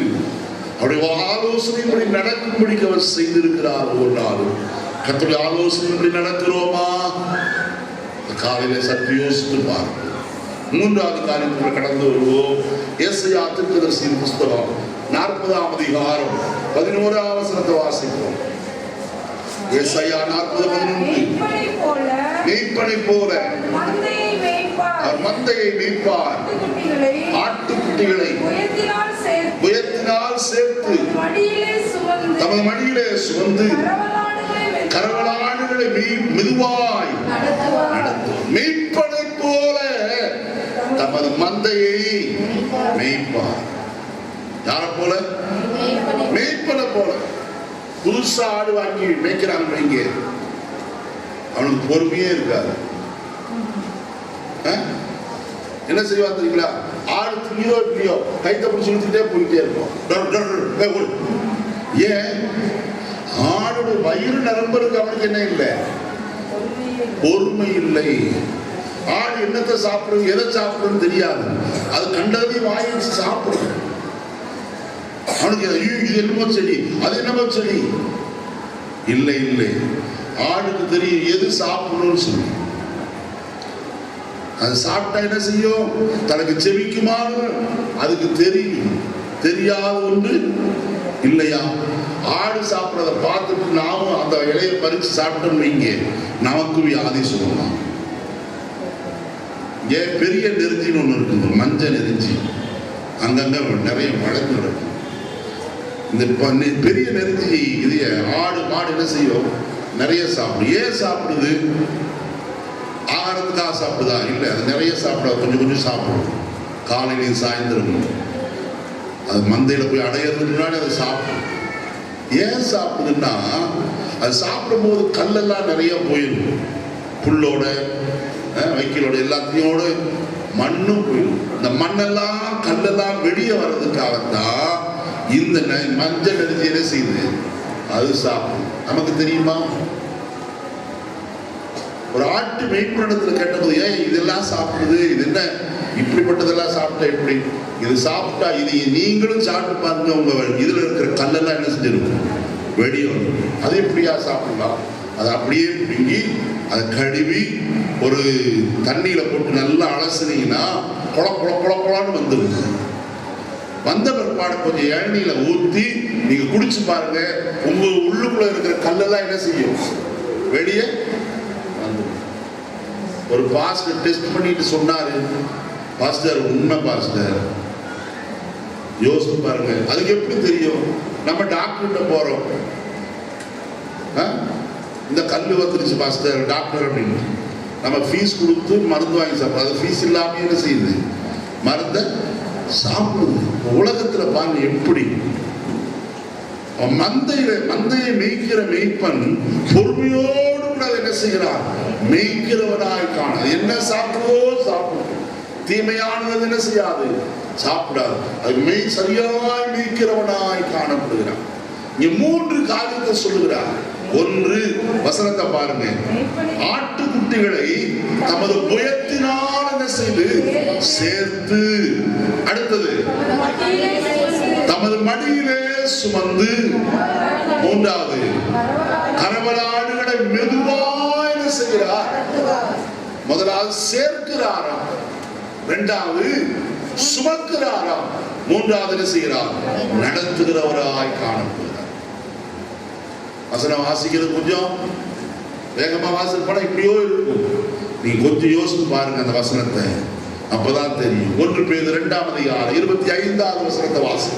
அவருடைய ஆலோசனைப்படி நடக்கும்படிக்கு அவர் செய்திருக்கிறார். ஒவ்வொரு நாளும் கர்த்தருடைய ஆலோசனைப்படி நடக்கிறோமா? காலையில சற்று யோசித்து பார்ப்போம். 3வது காரியத்தில் கடந்து வருவோம். ஏசாயா தீர்க்கதரிசியின் புஸ்தகம் 40ஆம் அதிகாரம் 11ஆம் வசனத்தை வாசிப்போம். ஏசாயா 40:11. மேய்ப்பனை போல அவர் மந்தையை மேய்ப்பார். ஆட்டுக்குட்டிகளை புயத்தினால் சேர்த்து தமது மடியிலே சுமந்து கரவலாடுகளை மெதுவாய் நடத்தும். மேய்ப்பனை போல தமது மந்தையை மேய்ப்பார். யார போல? மேய்ப்பனை போல. புதுசா ஆடு வாங்கி மேய்க்கிறாங்க, அவனுக்கு பொறுமையே இருக்காது. என்ன செய்வா தெரியுங்களா? ஆடு துணியோ இல்லையோ கைத்த பிடிச்சி இழுத்துட்டே போயிட்டே இருக்கும். ஏன்? ஆடு வயிறு நிரம்பருக்கு அவனுக்கு என்ன இல்லை? பொறுமை இல்லை. ஆடு என்னத்தை சாப்பிடும், எதை சாப்பிடும் தெரியாது. அது கண்டதையும் வாங்கி வச்சு சாப்பிடும். அவனுக்கு இது என்னமோ செடி, அது என்னமோ செடி. இல்லை இல்லை, ஆடுக்கு தெரியும் எது சாப்பிடணும்னு சொல்லி. அது சாப்பிட்டா என்ன செய்யும்? தனக்கு செவிக்குமாறு அதுக்கு தெரியும். தெரியாத ஒன்று இல்லையா? ஆடு சாப்பிட்றத பார்த்துட்டு நாமும் அந்த இலையை பறிச்சு சாப்பிட்டோம்னு வைங்க, நமக்கு வியாதி சொல்லலாம். ஏன்? பெரிய நெருஞ்சின்னு ஒன்று இருக்குது, மஞ்சள் நெருஞ்சி. அங்கங்க நிறைய வளர்ந்து நடக்கும். இந்த பெரிய நெருஞ்சி இது ஆடு மாடு என்ன செய்யும்? நிறைய சாப்பிடும். ஏன் சாப்பிடுது? ஆகாரத்துக்காக சாப்பிடுதா? இல்லை, அது நிறைய சாப்பிடாது, கொஞ்சம் கொஞ்சம் சாப்பிடும். காலையிலையும் சாயந்தரம் அது மந்தையில போய் அடையிறதுக்கு முன்னாடி அதை சாப்பிடும். ஏன் சாப்பிடுதுன்னா, அது சாப்பிடும் போது கல்லெல்லாம் நிறைய போயிடும். புல்லோட வைக்கலோட எல்லாத்தையோட மண்ணும் போயிடும். இந்த மண்ணெல்லாம் கல்லெல்லாம் வெளியே வர்றதுக்காகத்தான் இந்த மஞ்சள் நெருஞ்சி என்ன செய்யுது? அது சாப்பிடும். நமக்கு தெரியுமா? ஒரு ஆட்டு மெய்ப்படத்துல கேட்டபோது, ஏன் இதெல்லாம் சாப்பிடுது? இது என்ன இப்படிப்பட்டதெல்லாம் சாப்பிட்டா எப்படி? இது சாப்பிட்டா இது நீங்களும் சாப்பிட்டு பாருங்க, உங்க இதுல இருக்கிற கல்லெல்லாம் என்ன செஞ்சிருக்கும்? வெளியே. அது எப்படியா சாப்பிடலாம்? அதை அப்படியே பிடுங்கி அதை கழுவி ஒரு தண்ணியில போட்டு நல்லா அலசினீங்கன்னா பொல பொல பொல பொலன்னு வந்துருது. வந்த பிற்பாடு கொஞ்சம் இளநீல ஊற்றி நீங்க குடிச்சு பாருங்க, உங்க உள்ளுக்குள்ள இருக்கிற கல்லெல்லாம் என்ன செய்யும், வெளியே வந்துடும். ஒரு பாஸ்டர் டெஸ்ட் பண்ணிட்டு சொன்னாரு, பாஸ்டர் உண்மை பாஸ்டர், யோசிச்சு பாருங்க. அதுக்கு எப்படி தெரியும்? நம்ம டாக்டர்கிட்ட போறோம், இந்த கல்லு வந்துருச்சு பாஸ்டர் டாக்டர் அப்படின்னு, நம்ம ஃபீஸ் கொடுத்து மருந்து வாங்கி சாப்பிடுறோம். அது ஃபீஸ் இல்லாமல் என்ன செய்யுது, மருந்தை சாப்பிடுது. உலகத்துல பாருங்க எப்படி மந்தையை மேய்க்கிற மேய்ப்பன் பொறுமையோடு கூட என்ன செய்கிறார், மேய்க்கிறவனாய் காண. என்ன சாப்பிடுவோ சாப்பிடும், தீமையானது என்ன செய்யாது, சாப்பிடாது. அது சரியாய் மேய்க்கிறவனாய் காணப்படுகிறான். இங்க 3 காரியத்தை சொல்லுகிறார். ஒன்று, வசனத்தை பாருங்க, ஆட்டுக்குட்டிகளை தமது புயத்தினால் என்ன செய்து சேர்த்து, அடுத்தது தமது மடியிலே சுமந்து, மூன்றாவது கறவலாடுகளை மெதுவாய் என்ன செய்கிறார், முதலாவது சேர்க்கிறாராம், இரண்டாவது சுமக்கிறாராம், மூன்றாவது என்ன செய்கிறார், நடத்துகிறவராய் காணப்படுகிறார். வசனம் வாசிக்கிறது கொஞ்சம் வேகமா வாசிப்பா இப்படியோ இருக்கும். நீ கொஞ்சம் யோசித்து பாருங்க அந்த வசனத்தை, அப்பதான் தெரியும். 1 பேதுரு 2ஆம் அதிகாரம் 25வது வசனத்தை வாசி.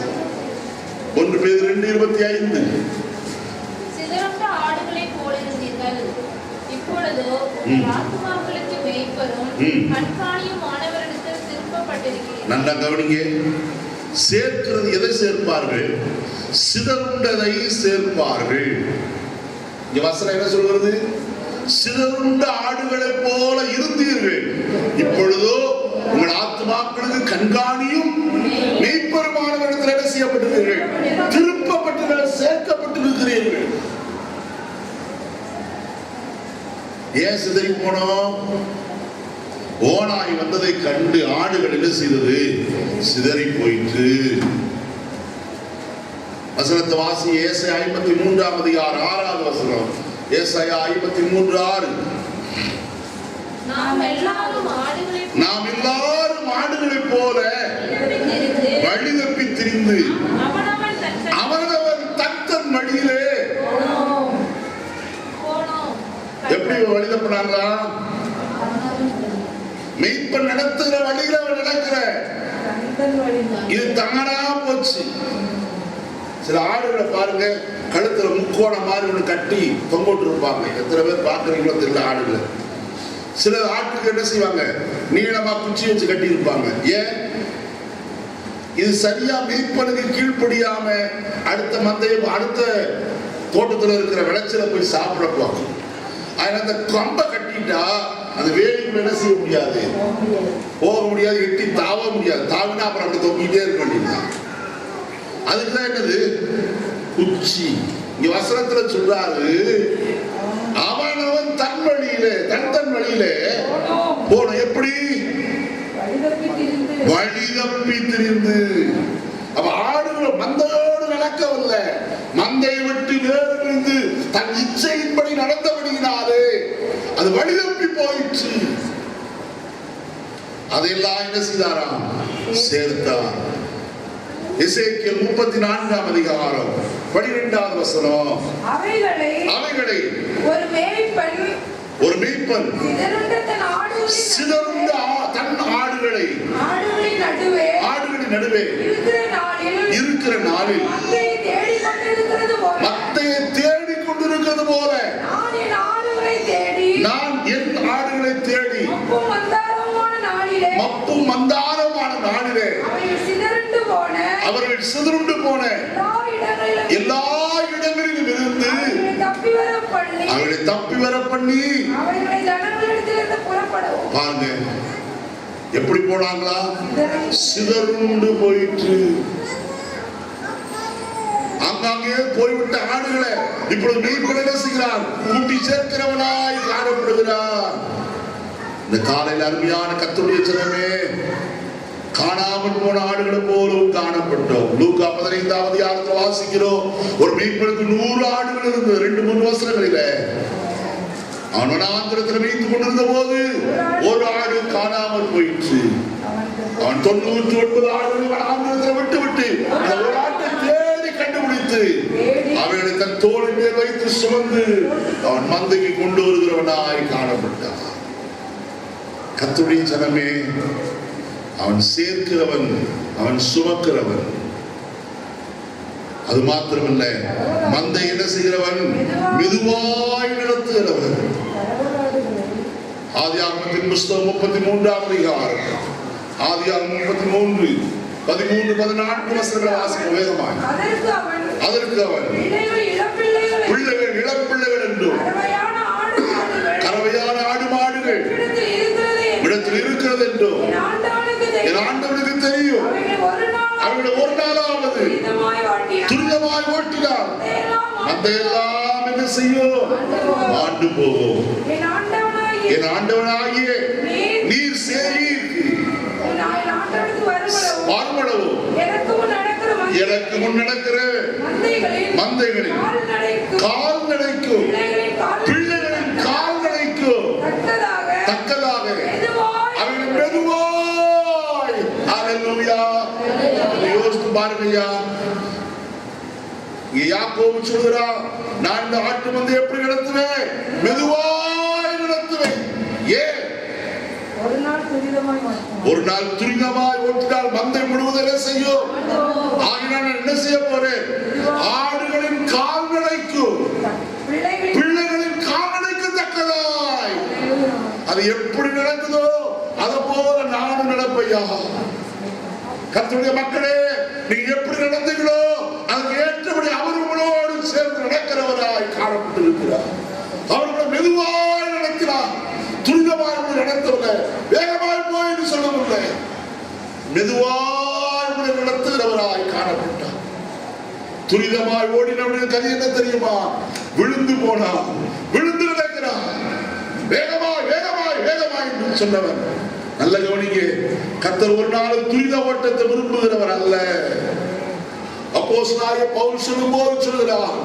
1 பேதுரு 2:25. சிதறந்த ஆடுகளைப் போல இருந்தீர்கள், இப்பொழுதோ ஆத்துமாக்களுக்கு மேய்ப்பரும் கண்காணியுமானவரிடத்தில் திருப்பப்பட்டிருக்கிறீர்கள். நல்லா கவனிங்க. சேர்க்கிறது எதை சேர்ப்பார்கள், சிதறுண்டதை சேர்ப்பார்கள். இங்க வசனம் என்ன சொல்கிறது, சிதறுண்ட ஆடுகளை போல இருந்தீர்கள், இப்பொழுதோ உங்கள் ஆத்துமாக்களுக்கு கண்காணியும் மேய்ப்பருமானவரிடத்தில் என்ன செய்யப்பட்டிருக்கிறீர்கள், திருப்பப்பட்டு சேர்க்கப்பட்டிருக்கிறீர்கள். ஏன் சிதறி போனோம்? ஓனாய் வந்ததை கண்டு ஆடுகள் என்ன செய்தது, சிதறி போயிற்று. வசனத்தை வாசி. ஏசாயா 53ஆம் அதிகாரம் 6வது வசனம். ஏசாயா 53:6. நாம் எல்லாரும் ஆடுகளைப் போல வழி தப்பி திரிந்து அவனவன் தத்தன் வழியிலே எப்படி வழி தப்பினாங்களா? மெய்ப்பன் நடத்துகிற வழியில அவன் நடக்கிற, இது தங்கனா போச்சு. சில ஆடுகளை பாருங்க, கழுத்துல முக்கோணம் மாதிரி ஒண்ணு கட்டி தொங்கோட்டு இருப்பாங்க. எத்தனை பேர் பாக்குறீங்களோ தெரியல ஆடுகளை. சில ஆட்டுக்கு என்ன செய்வாங்க, நீளமா குச்சி வச்சு கட்டி இருப்பாங்க. ஏன்? இது சரியா மீட்பனுக்கு கீழ்ப்படியாம அடுத்த மந்தையும் அடுத்த தோட்டத்துல இருக்கிற விளைச்சல போய் சாப்பிட போகும். அதனால அந்த கம்பை கட்டிட்டா அந்த வேலிக்குள்ள என்ன செய்ய முடியாது, போக முடியாது, எட்டி தாவ முடியாது. தாவினா அப்புறம் அப்படி தொங்கிட்டே இருக்க வேண்டியதுதான். அதுக்குதான் என்னது, குச்சி. இங்க வசனத்துல சொல்றாரு, அவனவன் தன் வழியிலே தன் வழியிலே போன. எப்படி? வழி தப்பி திரிந்து. அப்ப ஆடுகள் மந்தையோடு நடக்கவில்லை, மந்தையை விட்டு வேறு இருந்து தன் இச்சையின்படி நடந்தபடியினாலே அது வழி தப்பி போயிற்று. அதையெல்லாம் என்ன செய்தாராம், சேர்த்தார். எசேக்கியேல் 34ஆம் அதிகாரம் 12வது வசனம். அவைகளை ஒரு மேய்ப்பன் சிதறுண்ட தன் ஆடுகளை நடுவே இருக்கிற நாளில் மத்தையை தேடிக் கொண்டிருக்கிறது போல நான் என் ஆடுகளை தேடி மப்பும் மந்தாரமான நாளிலே அவர்கள் சிதறுண்டு போன எல்லா இடங்களிலும் இருந்து அவர்களை தப்பி வர பண்ணி பாருங்க எப்படி போனாங்களா, சிதறுண்டு போயிற்று. அங்கே போய்விட்ட ஆடுகளை இப்பொழுது மெய்ப்பன் என்ன செய்கிறார், கூட்டி சேர்க்கிறவனாய் காணப்படுகிறார். இந்த காலையில் அருமையான கர்த்தருடைய ஜனமே, காணாமல் போன ஆடுகளை போலும் காணப்பட்டோம். லூக்கா 15ஆம் அதிகாரத்தில் வாசிக்கிறோம், ஒரு மெய்ப்பனுக்கு 100 ஆடுகள் இருந்தது. 2-3 வசனங்களில அவன் வனாந்திரத்தில் வைத்துக் கொண்டிருந்த போது ஒரு ஆடு காணாமல் போயிற்று. அவன் 99 ஆடுகளை வனாந்திரத்தில் விட்டு அந்த ஒரு ஆட்டை தேடி கண்டுபிடித்து அவைகளை தன் தோளின் மேல் வைத்து சுமந்து அவன் மந்தைக்கு கொண்டு வருகிறவனாய் காணப்பட்டான். கர்த்தருடைய ஜனமே, அவன் சேர்க்கிறவன், அவன் சுமக்கிறவன். அது மாத்திரமல்ல, மந்தை என்ன செய்கிறவன்? மெதுவாய் நடத்துகிறவன். ஆதியாகமத்தின் புஸ்தகம் 33ஆம் அதிகாரம், ஆதியாகமம் 33, 13, 14 வசனங்களை வாசிக்க வேகமாய். அதற்கு அவன் பிள்ளைகள் இளம்பிள்ளைகள் என்றும் கறவையான ஆடு மாடுகள் இடத்தில் இருக்கிறது என்றும் என் ஆண்டவனுக்கு தெரியும். அவர்களை ஒரு நாளாவது துரிதமாய் ஓட்டினார், மந்தையெல்லாம் என்ன செய்யும்? ஆண்டு போகும். என் ஆண்டவனாகிய நீர் சேயீருக்கு பார்மளவும் எனக்கு முன் நடக்கிற மந்தைகளில் கால் நடைக்கும் பிள்ளைகளின் கால் நடைக்கும் தக்கதாக அவர்கள் மெதுவாய். ஹல்லேலூயா. யோசித்து பாருங்கய்யா, யாக்கோபு சொல்கிறார், நான் இந்த ஆட்டு மந்தை எப்படி நடத்துவேன்? மெதுவாய் நடத்துவேன். ஏன்? ஒரு நாள் துரிதமாய் ஓட்டினால் மந்தை முழுவதும் என்ன செய்யும்? ஆகினால் நான் என்ன செய்ய போறேன்? ஆடுகளின் கால்நடைக்கும் பிள்ளைகளின் கால்நடைக்கு தக்கதாய். அது எப்படி நடக்குதோ அதை போல நானும் நடப்பையா. கர்த்தருடைய மக்களே, நீங்க எப்படி நடந்தீங்களோ அதுக்கு ஏற்றபடி அவர் உங்களோடு சேர்ந்து நடக்கிறவராய் காணப்பட்டிருக்கிறார். அவர்களை மெதுவாய் நடத்தினார், துரிதமாய் நடத்தவில்லை, வேகமாய் போய் என்று சொல்லவில்லை, மெதுவாய் நடத்துகிறவராய் காணப்பட்டார். துரிதமாய் ஓடினவனுடைய கதை என்ன தெரியுமா? விழுந்து போனான், விழுந்து நடக்கிறான். வேகமாய் வேகமாய் வேகமாய் என்று சொன்னவன். நல்ல கவனிங்க, கர்த்தர் ஒரு நாள் துரித ஓட்டத்தை விரும்புகிறவர் அல்ல. அப்போஸ்தலனாகிய பவுல் சொல்லும்போது சொல்கிறார்,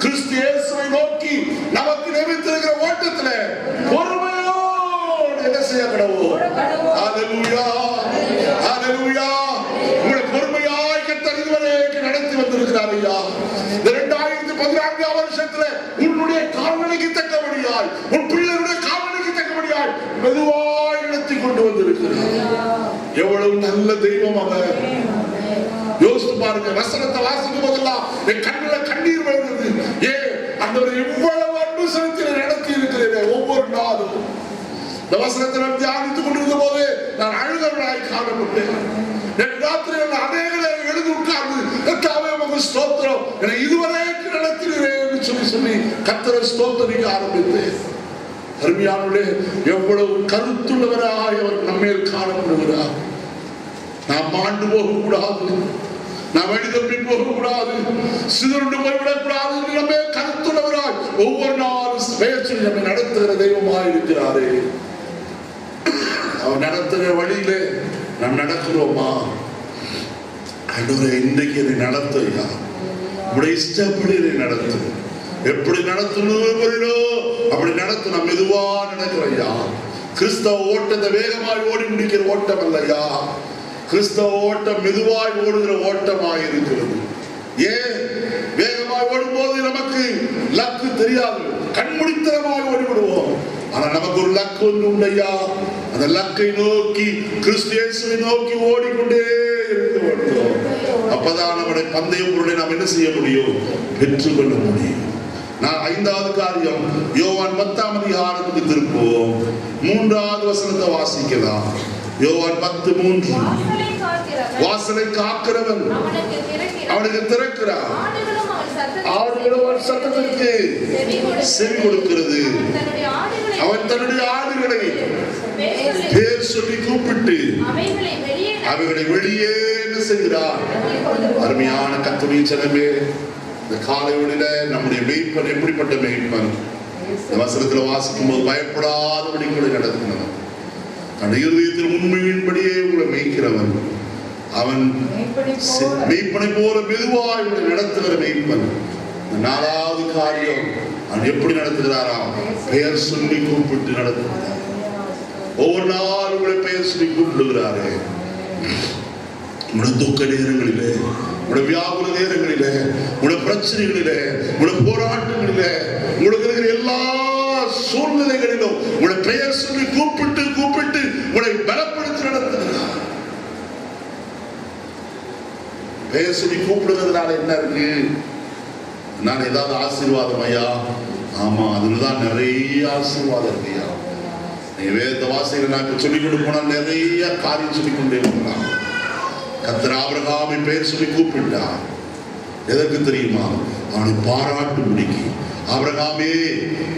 கிறிஸ்து இயேசுவை நோக்கி நமக்கு நியமித்திருக்கிற ஓட்டத்திலே பொறுமையோடு என்ன செய்ய கடவோம். ஹல்லேலூயா, ஹல்லேலூயா. உங்களை பொறுமையாய் கர்த்தர் இதுவரைக்கும் நடத்தி வந்திருக்கிறார் ஐயா. 2014ஆம் வருஷத்துல உன்னுடைய கால்நடைக்கு தக்கபடியாய், உன் பிள்ளைகளுடைய கால்நடைக்கு தக்கபடியாய் மெதுவாய் நடத்தி கொண்டு வந்திருக்கிறார். எவ்வளவு நல்ல தெய்வம் அவர். யோசித்து பாருங்க, வசனத்தை வாசிக்கும் போதெல்லாம் என் கண்ணுல கண்ணீர் வருகிறது. ஆண்டவர் இவ்வளவு அன்பு செலுத்தி நடத்தி இருக்கிறேன். ஒவ்வொரு நாளும் இந்த வசனத்தை நான் தியானித்துக் கொண்டிருந்த போது நான் அழுதவனாய் காணப்பட்டேன். ராத்திரியில் அநேக நேரம் எழுதி உட்கார்ந்து கர்த்தாவே உமக்கு ஸ்தோத்திரம், என்னை இதுவரைக்கும் நடத்தினேன் சொல்லி கர்த்தரை ஸ்தோத்திரிக்க ஆரம்பித்தேன். அருமையானவர்களே, எவ்வளவு கருத்துள்ளவராய் அவர் நம்மேல் காணப்படுகிறார். நாம் மாண்டு போகக்கூடாது, நாம் வழிதப்பி போகக்கூடாது, சிதறுண்டு போய்விடக்கூடாது என்று நம்மே கருத்துள்ளவராய் ஒவ்வொரு நாளும் பேச்சு நம்மை நடத்துகிற தெய்வமாய் இருக்கிறாரே. அவர் நடத்துகிற வழியிலே நாம் நடக்கிறோமா? ஆண்டவரே, இன்றைக்கு என்னை நடத்தையா, உடைய இஷ்டப்படி என்னை நடத்து. எப்படி நடத்தணுமோ அப்படி நடத்து. நாம் மெதுவா நடக்கிறையா. கிறிஸ்தவ ஓட்டத்தை வேகமாய் ஓடி முடிக்கிற ஓட்டம் அல்லையா. கிறிஸ்தவ ஓட்டம் மெதுவாய் ஓடுகிற ஓட்டமாய் இருக்கிறது. ஏன்? வேகமாய் ஓடும்போது நமக்கு லக்கு தெரியாது, கண்முடித்தனமாய் ஓடிவிடுவோம். ஆனா நமக்கு ஒரு லக்கு ஒன்று உண்டையா. அந்த லக்கை நோக்கி, கிறிஸ்து இயேசுவை நோக்கி ஓடிக்கொண்டே இருக்க வேண்டும். அப்பதான் நம்முடைய பந்தய பொருளை நாம் என்ன செய்ய முடியும்? பெற்றுக்கொள்ள முடியும். நான் 5வது காரியம், யோவான் 10ஆம் அதிகாரத்துக்கு திருப்புவோம். 3வது வசனத்தை வாசிக்கலாம். யோவான் 10:3. வாசலை காக்கிறவன் அவனுக்கு திறக்கிறார், ஆடுகளும் அவன் சத்தத்திற்கு செவி கொடுக்கிறது. அவன் தன்னுடைய ஆடுகளை பேர் சொல்லி கூப்பிட்டு அவைகளை வெளியே என்ன செய்கிறார்? அருமையான கர்த்தருடைய ஜனமே, இந்த காலை வேளையில நம்முடைய மேய்ப்பன் எப்படிப்பட்ட மேய்ப்பன்? இந்த வசனத்துல வாசிக்கும் போது பயப்படாதபடி கூட நடத்தினவன், தன் இருதயத்தின் உண்மையின்படியே உங்களை மேய்க்கிறவன். அவன் மேய்ப்பனை போல மெதுவாய் நடத்துகிற மேய்ப்பன். 4வது காரியம் அவன் எப்படி நடத்துகிறாராம்? பெயர் சொல்லி கூப்பிட்டு நடத்துகிறார். ஒவ்வொரு நாளும் உங்களை பெயர் சொல்லி கூப்பிடுகிறாரு. உங்களுடைய துக்க நேரங்களிலே, உங்களுடைய வியாபார நேரங்களிலே, உங்களுடைய பிரச்சனைகளிலே, உங்களுடைய போராட்டங்களிலே, உங்களுக்கு இருக்கிற எல்லா சூழ்நிலைகளிலும் உங்களுடைய பெயர் சொல்லி கூப்பிட்டு கூப்பிட்டு உங்களை பலப்படுத்தி நடத்துகிறார். பெயர் சொல்லி கூப்பிடுறதுனால என்ன இருக்கு? நான் ஏதாவது ஆசீர்வாதம் ஐயா? ஆமா, அதுலதான் நிறைய ஆசீர்வாதம் இருக்குயா. நீங்க வேத வாசிகளை நான் இப்ப சொல்லிக் கொண்டு போனா நிறைய காரியம் சொல்லிக் கொண்டே போகலாம். கர்த்தர் ஆபிரகாமை பெயர் சொல்லி கூப்பிட்டார். எதற்கு தெரியுமா? அவனை பாராட்டும்படிக்கு. ஆபிரகாமே,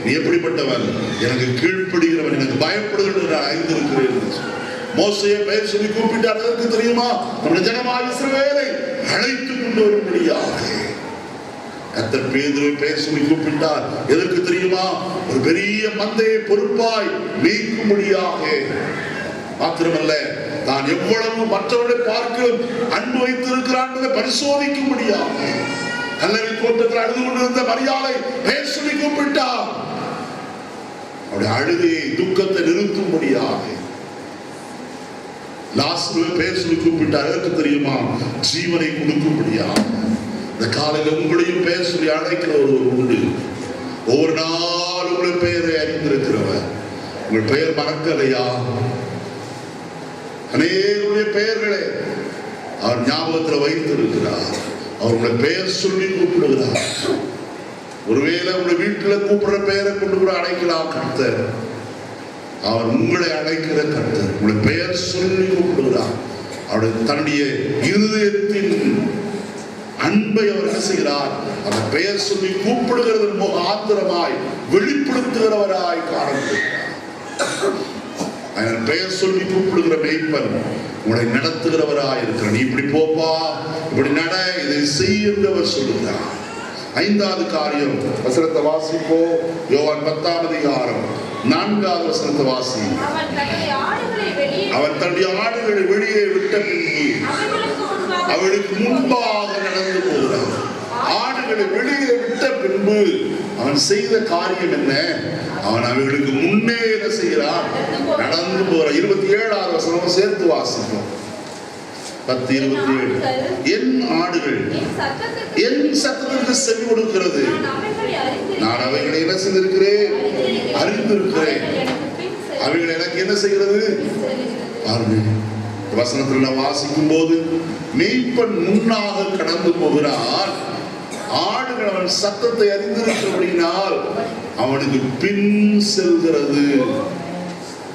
நீ எப்படிப்பட்டவன்? எனக்கு கீழ்ப்படுகிறவன், எனக்கு பயப்படுகிறவன் நான் அறிந்திருக்கிறேன். மோசேயை பெயர் சொல்லி கூப்பிட்டார். எதற்கு தெரியுமா? நம்முடைய ஜனமாகிய இஸ்ரவேலை அழைத்து கொண்டு வரும்படியாக. கர்த்தர் பேதுருவை பெயர் சொல்லி கூப்பிட்டார். எதற்கு தெரியுமா? ஒரு பெரிய மந்தையை பொறுப்பாய் மேய்க்கும்படியாக. மாத்திரமல்ல, தான் எவ்வளவு மற்றவர்களை பார்க்க அன்பு வைத்திருக்கிறான் என்பதை பரிசோதிக்கும்படியாக. கல்லறை தோட்டத்தில் அழுது கொண்டிருந்த மரியாதை பெயர் சொல்லி கூப்பிட்டார். அவருடைய அழுகையை, துக்கத்தை நிறுத்தும்படியாக. லாசருவை பெயர் சொல்லி கூப்பிட்டார். எதற்கு தெரியுமா? ஜீவனை கொடுக்கும்படியாக. இந்த காலையில் உங்களையும் பெயர் சொல்லி அழைக்கிற ஒருவர் உண்டு. ஒவ்வொரு நாள் உங்களுடைய பெயரை அறிந்திருக்கிறவர். உங்கள் பெயர் மறக்கலையா? அநேகருடைய பெயர்களை அவர் ஞாபகத்தில் வைத்திருக்கிறார். அவருடைய பெயர் சொல்லி கூப்பிடுகிறார். ஒருவேளை உங்களுடைய வீட்டில் கூப்பிடுற பெயரை கொண்டு கூட அழைக்கலாம் கர்த்தர். அவர் உங்களை அழைக்கிற கர்த்தர். உங்களுடைய பெயர் சொல்லி கூப்பிடுகிறார். அவருடைய தன்னுடைய இருதயத்தின் அன்பை அவர் என்ன செய்கிறார்? அந்த பெயர் சொல்லி கூப்பிடுகிறது ஆத்திரமாய் வெளிப்படுத்துகிறவராய் காணப்படுகிறார். பெயர் சொல்லி கூப்பிடுகிற மேய்ப்பன் உங்களை நடத்துகிறவராய் இருக்கிறார். நீ இப்படி போப்பா, இப்படி நட, இதை செய்யுங்கவர் சொல்லுகிறார். 5வது காரியம், வசனத்தை வாசிப்போ. யோவான் 10ஆம் அதிகாரம் 4வது வசனத்தை வாசி. அவன் தன்னுடைய ஆடுகளை வெளியே விட்ட பின்பு அவளுக்கு முன்பாக நடந்து போகிறான். ஆடுகளை வெளியே விட்ட பின்பு அவன் செய்த காரியம் என்ன? அவன் அவர்களுக்கு முன்னே என்ன செய்கிறான்? நடந்து போறான். 27வது வசனம் சேர்த்து வாசிப்போம். 10:27. என் ஆடுகள் என் சத்தத்திற்கு செவி கொடுக்கிறது. நான் அவைகளை என்ன செய்திருக்கிறேன்? அறிந்திருக்கிறேன். அவைகள் எனக்கு என்ன செய்கிறது? பாருங்க, வசனத்தில் நான் வாசிக்கும் போது மேய்ப்பன் முன்னாக கடந்து போகிறான். ஆடுகள் அவன் சத்தத்தை அறிந்திருக்கிறபடியினால் அவனுக்கு பின் செல்கிறது.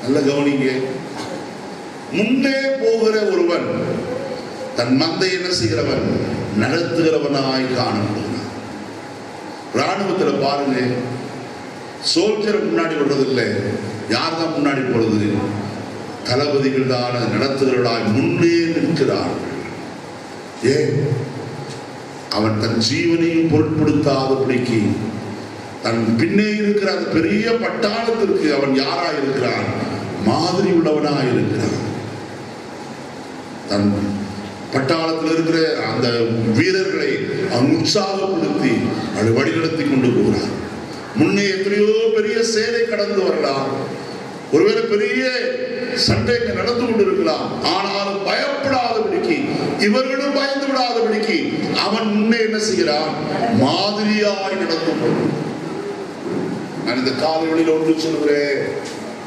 நல்ல கவனிங்க. முன்னே போகிற ஒருவன் தன் மந்தை என்ன செய்கிறவன்? நடத்துகிறவனாய் காணப்படுகிறான். ராணுவத்தில் பாருங்க, சோல்ஜர் முன்னாடி விடுறதில்லை. யார் தான் முன்னாடி போறது? தளபதிகள் தான் நடத்துகிறவர்களாய் முன்னே நிற்கிறார்கள். ஏன்? அவன் தன் ஜீவனையும் பொருட்படுத்தாதபடிக்கு தன் பின்னே இருக்கிற அந்த பெரிய பட்டாளத்திற்கு அவன் யாராய் இருக்கிறான்? மாதிரி உள்ளவனாய் இருக்கிறான். தன் பட்டாளத்தில் இருக்கிற அந்த வீரர்களை அவன் உற்சாகப்படுத்தி அவளை வழிநடத்தி கொண்டு போகிறான். முன்னே எத்தனையோ பெரிய சேலை கடந்து வரலாம். ஒருவேளை பெரிய சண்டை நடந்து கொண்டிருக்கலாம். ஆனாலும் பயப்படாதபடிக்கு, இவர்களும் பயந்து விடாதபடிக்கு அவன் முன்னே என்ன செய்கிறான்? மாதிரியாய் நடந்து கொள்ளும். நான் இந்த காலைகளில் ஒன்று சொல்கிறேன்,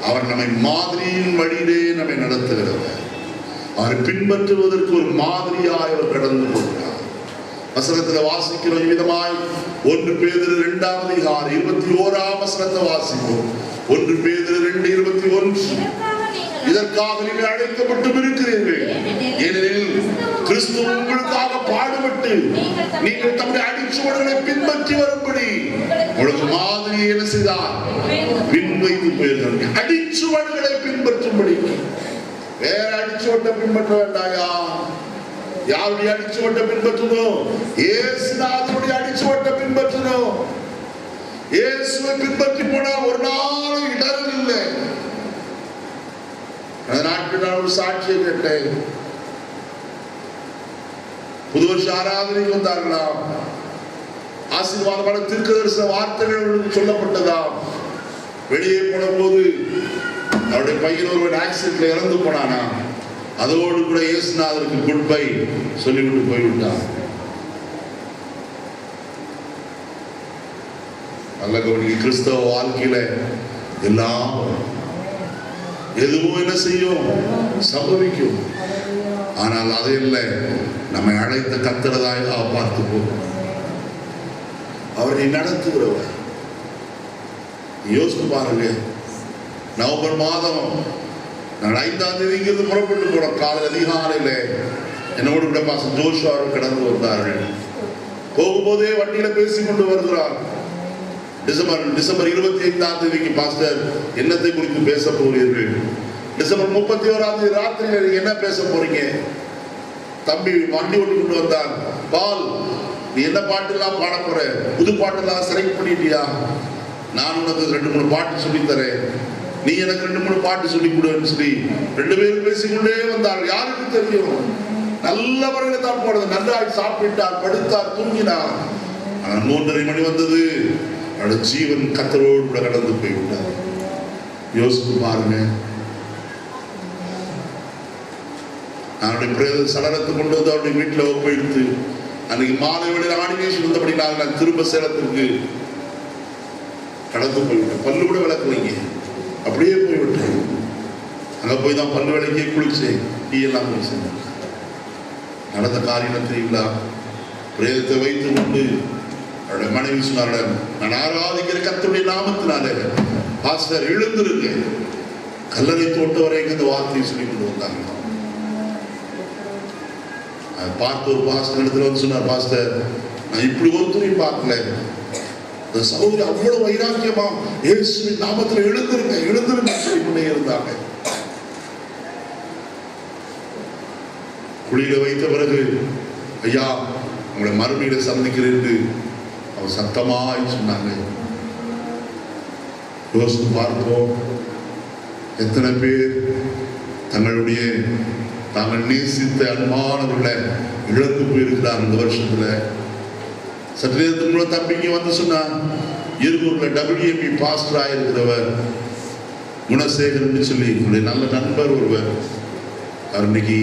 அவர் நம்மை மாதிரியின் வழியிலே நம்மை நடத்துகிறவர். அவரை பின்பற்றுவதற்கு ஒரு மாதிரியாய் அவர் கடந்து போகிறார். வசனத்தில் வாசிக்கிற விதமாய் 1 பேதுரு 2ஆம் அதிகாரம் 21ஆம் வசனத்தை வாசிப்போம். 1 பேதுரு 2:21. இதற்காக நீங்கள் அழைக்கப்பட்டு இருக்கிறீர்கள், ஏனெனில் கிறிஸ்து உங்களுக்காக பாடுபட்டு நீங்கள் தம்முடைய அடிச்சுவடுகளை பின்பற்றி வரும்படி உங்களுக்கு மாதிரியை என்ன செய்தார்? பின்வைத்து போயிருக்கிறார். அடிச்சுவடுகளை பின்பற்றும்படி. வேற அடிச்சுவட்டை பின்பற்ற வேண்டாயா? யாருடைய அடிச்சுவட்டை பின்பற்றணும்? இயேசுநாதனுடைய அடிச்சுவட்டை பின்பற்றணும். இயேசுவை பின்பற்றி போனால் ஒரு நாளும் இடர்கள் இல்லை. நாட்கள் நான் ஒரு சாட்சியை கேட்டேன். புது வருஷ ஆராதனைக்கு வந்தார்களாம். ஆசீர்வாதமான தீர்க்கதரிசன வார்த்தைகள் சொல்லப்பட்டதா. வெளியே போன போது அவருடைய பையன் ஒருவன் ஆக்சிடென்ட்ல இறந்து போனானா, அதோடு கூட இயேசுநாதருக்கு குட் பை சொல்லிவிட்டு போய்விட்டார். நல்ல கவனிக்க, கிறிஸ்தவ வாழ்க்கையில எல்லாம் எதுவும் என்ன செய்யும், சம்பவிக்கும். ஆனால் அது இல்லை, நம்மை அழைத்த கர்த்தரதாய் பார்த்து போகும். அவரை நடத்துகிறவர். யோசித்து பாருங்க, நவம்பர் மாதம் நான் 5ஆம் தேதிங்கிறது புறப்பட்டு போன காலை அதிகாலையில் என்னோடு கூட பாஸ்டர் ஜோஷுவா கடந்து வந்தார்கள். போகும்போதே வண்டியில பேசிக்கொண்டு வருகிறார். டிசம்பர் 25ஆம் தேதிக்கு பாஸ்டர் என்னத்தை குறித்து பேச போகிறீர்கள்? டிசம்பர் 31ஆம் தேதி ராத்திரியில் நீங்க என்ன பேச போறீங்க? தம்பி வண்டி ஓட்டி கொண்டு வந்தார். பால், நீ என்ன பாட்டெல்லாம் பாட போற? புது பாட்டெல்லாம் செலக்ட் பண்ணிட்டியா? நான் உனக்கு 2-3 பாட்டு சொல்லி தரேன், நீ எனக்கு 2-3 பாட்டு சொல்லி கொடுன்னு சொல்லி 2 பேரும் பேசிக்கொண்டே வந்தார்கள். யாருக்கு தெரியும், நல்ல முறையில் தான் போனது. நன்றாய் சாப்பிட்டார், படுத்தார், தூங்கினார். ஆனால் 3:30 மணி வந்தது, அவருடைய ஜீவன் கர்த்தரோடு கூட கடந்து போய்விட்டார். யோசித்து பாருங்க. அவருடைய பிரேத சடலத்தை கொண்டு வந்து அவருடைய வீட்டில் ஒப்படைத்து அன்னைக்கு மாலை வேளையில் ஆடினேஷன் இருந்தபடி நான் திரும்ப சேலத்திற்கு கடந்து போய்விட்டேன். பல்லு கூட விளக்கலைங்க, அப்படியே போய்விட்டேன். அங்க போய் தான் பல்லு விளக்கே குளிச்சேன், டீ எல்லாம் குளிச்சேன். நடந்த காரியம் தெரியுங்களா? பிரேதத்தை வைத்து கொண்டு அவருடைய மனைவி சொன்னார், நான் ஆராதிக்கிற கர்த்தருடைய நாமத்தினாலே பாஸ்டர் எழுந்திருங்க, கல்லறை தோட்ட வரை இந்த வார்த்தையை சொல்லி கொண்டு வந்தாங்க. பார்த்து ஒரு பாஸ்டர் இடத்துல வந்து சொன்னார், பாஸ்டர் நான் இப்படி ஒருத்தரையும் பார்க்கல, இந்த சகோதரி அவ்வளவு வைராக்கியமா இயேசுவின் நாமத்தில் எழுந்திருங்க எழுந்திருங்க சொல்லி கொண்டே இருந்தாங்க. குழியில வைத்த பிறகு, ஐயா உங்களை மறுமையில சந்திக்கிறேன் என்று அவர் சத்தமாய் சொன்னாங்க. யோசித்து பார்ப்போம், எத்தனை பேர் தங்களுடைய தாங்கள் நேசித்த அன்பானவர்களை இழந்து போயிருக்கிறார் இந்த வருஷத்துல. சற்று நேரத்துக்கு முன்னாடி தம்பிங்க வந்து சொன்னா, இருகூர்ல WME பாஸ்டர் ஆயிருக்கிறவர் குணசேகர்னு சொல்லி என்னுடைய நல்ல நண்பர் ஒருவர், அவர் இன்னைக்கு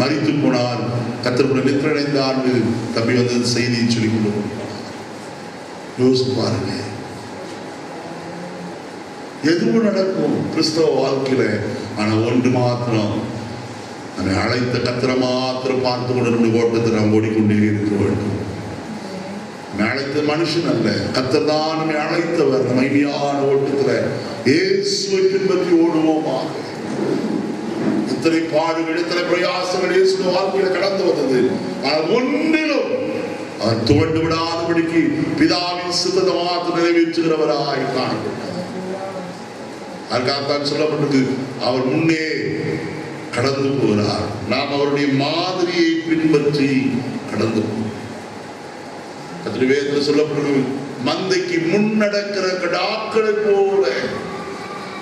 மரித்து போனார், கர்த்தருடைய நித்திரைந்தார் தம்பி வந்து செய்தியை சொல்லி கொண்டு போனார். யோசித்து பாருங்க, எதுவும் நடக்கும் கிறிஸ்தவ வாழ்க்கையில. ஆனா ஒன்று மாத்திரம், நம்மை அழைத்த கர்த்தரை மாத்திரம் பார்த்து கொண்டு ஓட்டத்தை நாம் ஓடிக்கொண்டே இருக்க வேண்டும். அழைத்த மனுஷன் அல்ல, கர்த்தர் தான் நம்மை அழைத்தவர். நம்ம இனியான ஓட்டத்துல இயேசுவை பின்பற்றி ஓடுவோமாக. எத்தனை பாடுகள், எத்தனை பிரயாசங்கள் இயேசுவின் வாழ்க்கையில கடந்து வந்தது. ஆனால் ஒன்றிலும் அவர் துவண்டு விடாதபடிக்கு பிதாவின் சித்தத்தை மாத்திரம் நிறைவேற்றுகிறவராய் காணப்பட்டார். அதுக்காகத்தான் சொல்லப்பட்டது, அவர் முன்னே கடந்து போகிறார், நாம் அவருடைய மாதிரியை பின்பற்றி கடந்து போகிறோம். வேதத்தில் சொல்லப்படுகிறது, மந்தைக்கு முன்னடக்கிற கடாக்களை போல.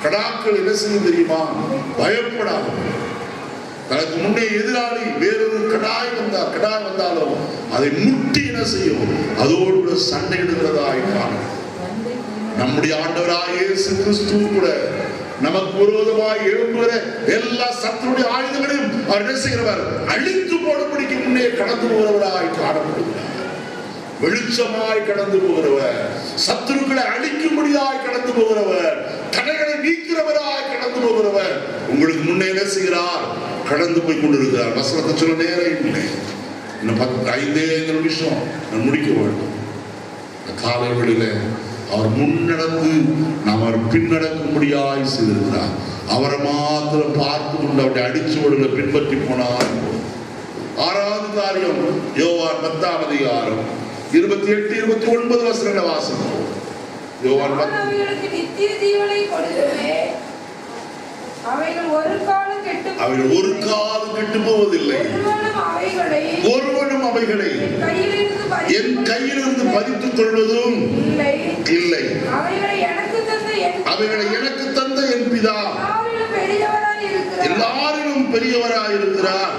கடாக்கள் என்ன செய்யும் தெரியுமா? பயப்படாது. தனக்கு முன்னே எதிராளி வேறொரு கடாய் வந்தாலும் அதை முட்டி என்ன செய்யும்? அதோடு கூட சண்டையிடுகிறதாய் காணும். நம்முடைய ஆண்டவராகிய இயேசு கிறிஸ்து கூட நமக்கு விரோதமாய் எழும்புகிற எல்லா சத்துருடைய ஆயுதங்களையும் அவர் என்ன செய்கிறவர்? அழித்து போடும்படிக்கு முன்னே கடந்து போகிறவராய் காணப்படுகிறார். வெளிச்சமாய் கடந்து போகிறவர், சத்துருக்களை அழிக்கும்படியாய் கடந்து போகிறவர், தடைகளை நீக்கிறவராய் கடந்து போகிறவர் உங்களுக்கு முன்னே என்ன செய்கிறார்? கடந்து போய் கொண்டிருக்கிறார். வசனத்தை சொல்ல நேரம் இல்லை, இன்னும் 5 நிமிஷம் நான் முடிக்க வேண்டும். காலைகளில அவர் முன்னடந்து நாம் அவர் பின்னடக்கும்படியாய் செய்திருக்கிறார். அவரை மாத்திரம் பார்த்து கொண்டு அவருடைய அடிச்சுவடுகளை பின்பற்றி போனார். 6வது காரியம், யோவான் 10ஆம் அதிகாரம் 28-29 வசனங்களை வாசிப்போம். யோவான் 10. அவர்களுக்கு நித்திய ஜீவனை கொடுக்கவே அவைகள் ஒரு காலம் கெட்டு போவதில்லை. ஒருவனும் அவைகளை என் கையிலிருந்து பறித்துக் கொள்வதும் இல்லை. அவைகளை எனக்கு தந்த என் பிதா எல்லாரிலும் பெரியவராய் இருக்கிறார்.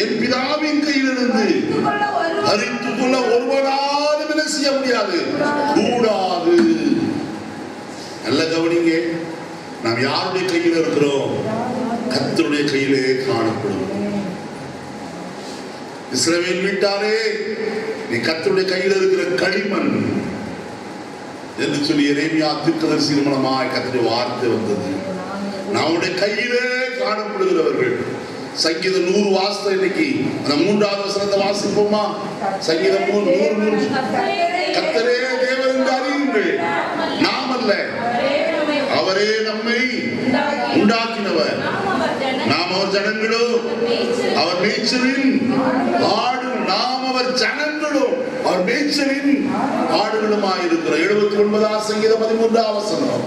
என் பிதாவின் கையிலிருந்து பறித்துக் அதுக்குள்ள ஒருவனாலும் என்ன செய்ய முடியாது, கூடாது. நல்ல கவனிங்க, நாம் யாருடைய கையில் இருக்கிறோம்? கர்த்தருடைய கையிலே காணப்படும். இஸ்ரவேல் வீட்டாரே, நீ கர்த்தருடைய கையில் இருக்கிற களிமண் என்று சொல்லி எரேமியா தீர்க்கதரிசி மூலமாய் கர்த்தருடைய வார்த்தை வந்தது. நம்முடைய கையிலே காணப்படுகிறவர்கள். சங்கீதம் 100 வாசத்தை இன்னைக்கு அந்த 3வது வசனத்தை வாசிப்போமா? சங்கீதம் 100 கர்த்தரே தேவன் என்று அறியுங்கள், நாம் அல்ல, அவரே நம்மை உண்டாக்கினவர், நாம் அவர் ஜனங்களோ அவர் மேய்ச்சலின் ஆடுகள், நாம் அவர் ஜனங்களோ அவர் மேய்ச்சலின் ஆடுகளுமாயிருக்கிறோம். 79ஆம் சங்கீதம் 13ஆம் வசனம்.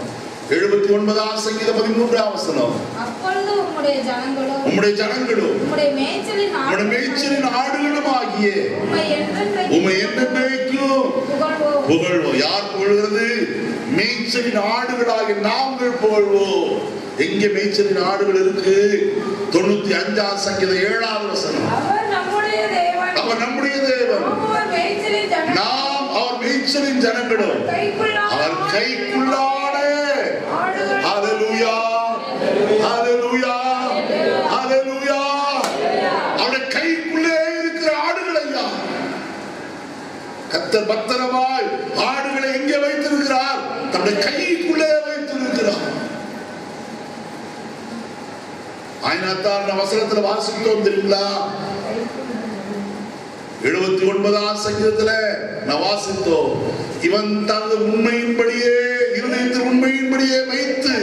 79ஆம் சங்கீதம் 13ஆம் வசனம். அப்பொழுது உம்முடைய ஜனங்களோ உம்முடைய மேய்ச்சலின் ஆடுகளும் ஆகிய உம்மை என்றென்றைக்கும் புகழ்வோம். யார் புகழ்கிறது? மேய்ச்சலின் ஆடுகளாகிய நாங்கள் புகழ்வோம். எங்கே மேய்ச்சலின் ஆடுகள் இருக்கு? 95ஆம் சங்கீதம் 7ஆம் வசனம். அவர் நம்முடைய தேவன், நாம் அவர் மேய்ச்சலின் ஜனங்களும் அவர் கைக்குள்ளான ஹல்லேலூயா, ஹல்லேலூயா, ஹல்லேலூயா. அவருடைய கைக்குள்ளே இருக்கிற ஆடுகள் ஐயா. கர்த்தர் பத்திரமாய் ஆடுகளை எங்கே வைத்திருக்கிறார்? தன்னுடைய கைக்குள்ளே வைத்திருக்கிறார். ஆயினத்தான் வசனத்துல வாசித்தோம் தெரியுங்களா? 79ஆம் சங்கீதத்துல நான் வாசித்தோம், இவன் தனது உண்மையின்படியே இருதயத்தின் உண்மையின்படியே வைத்து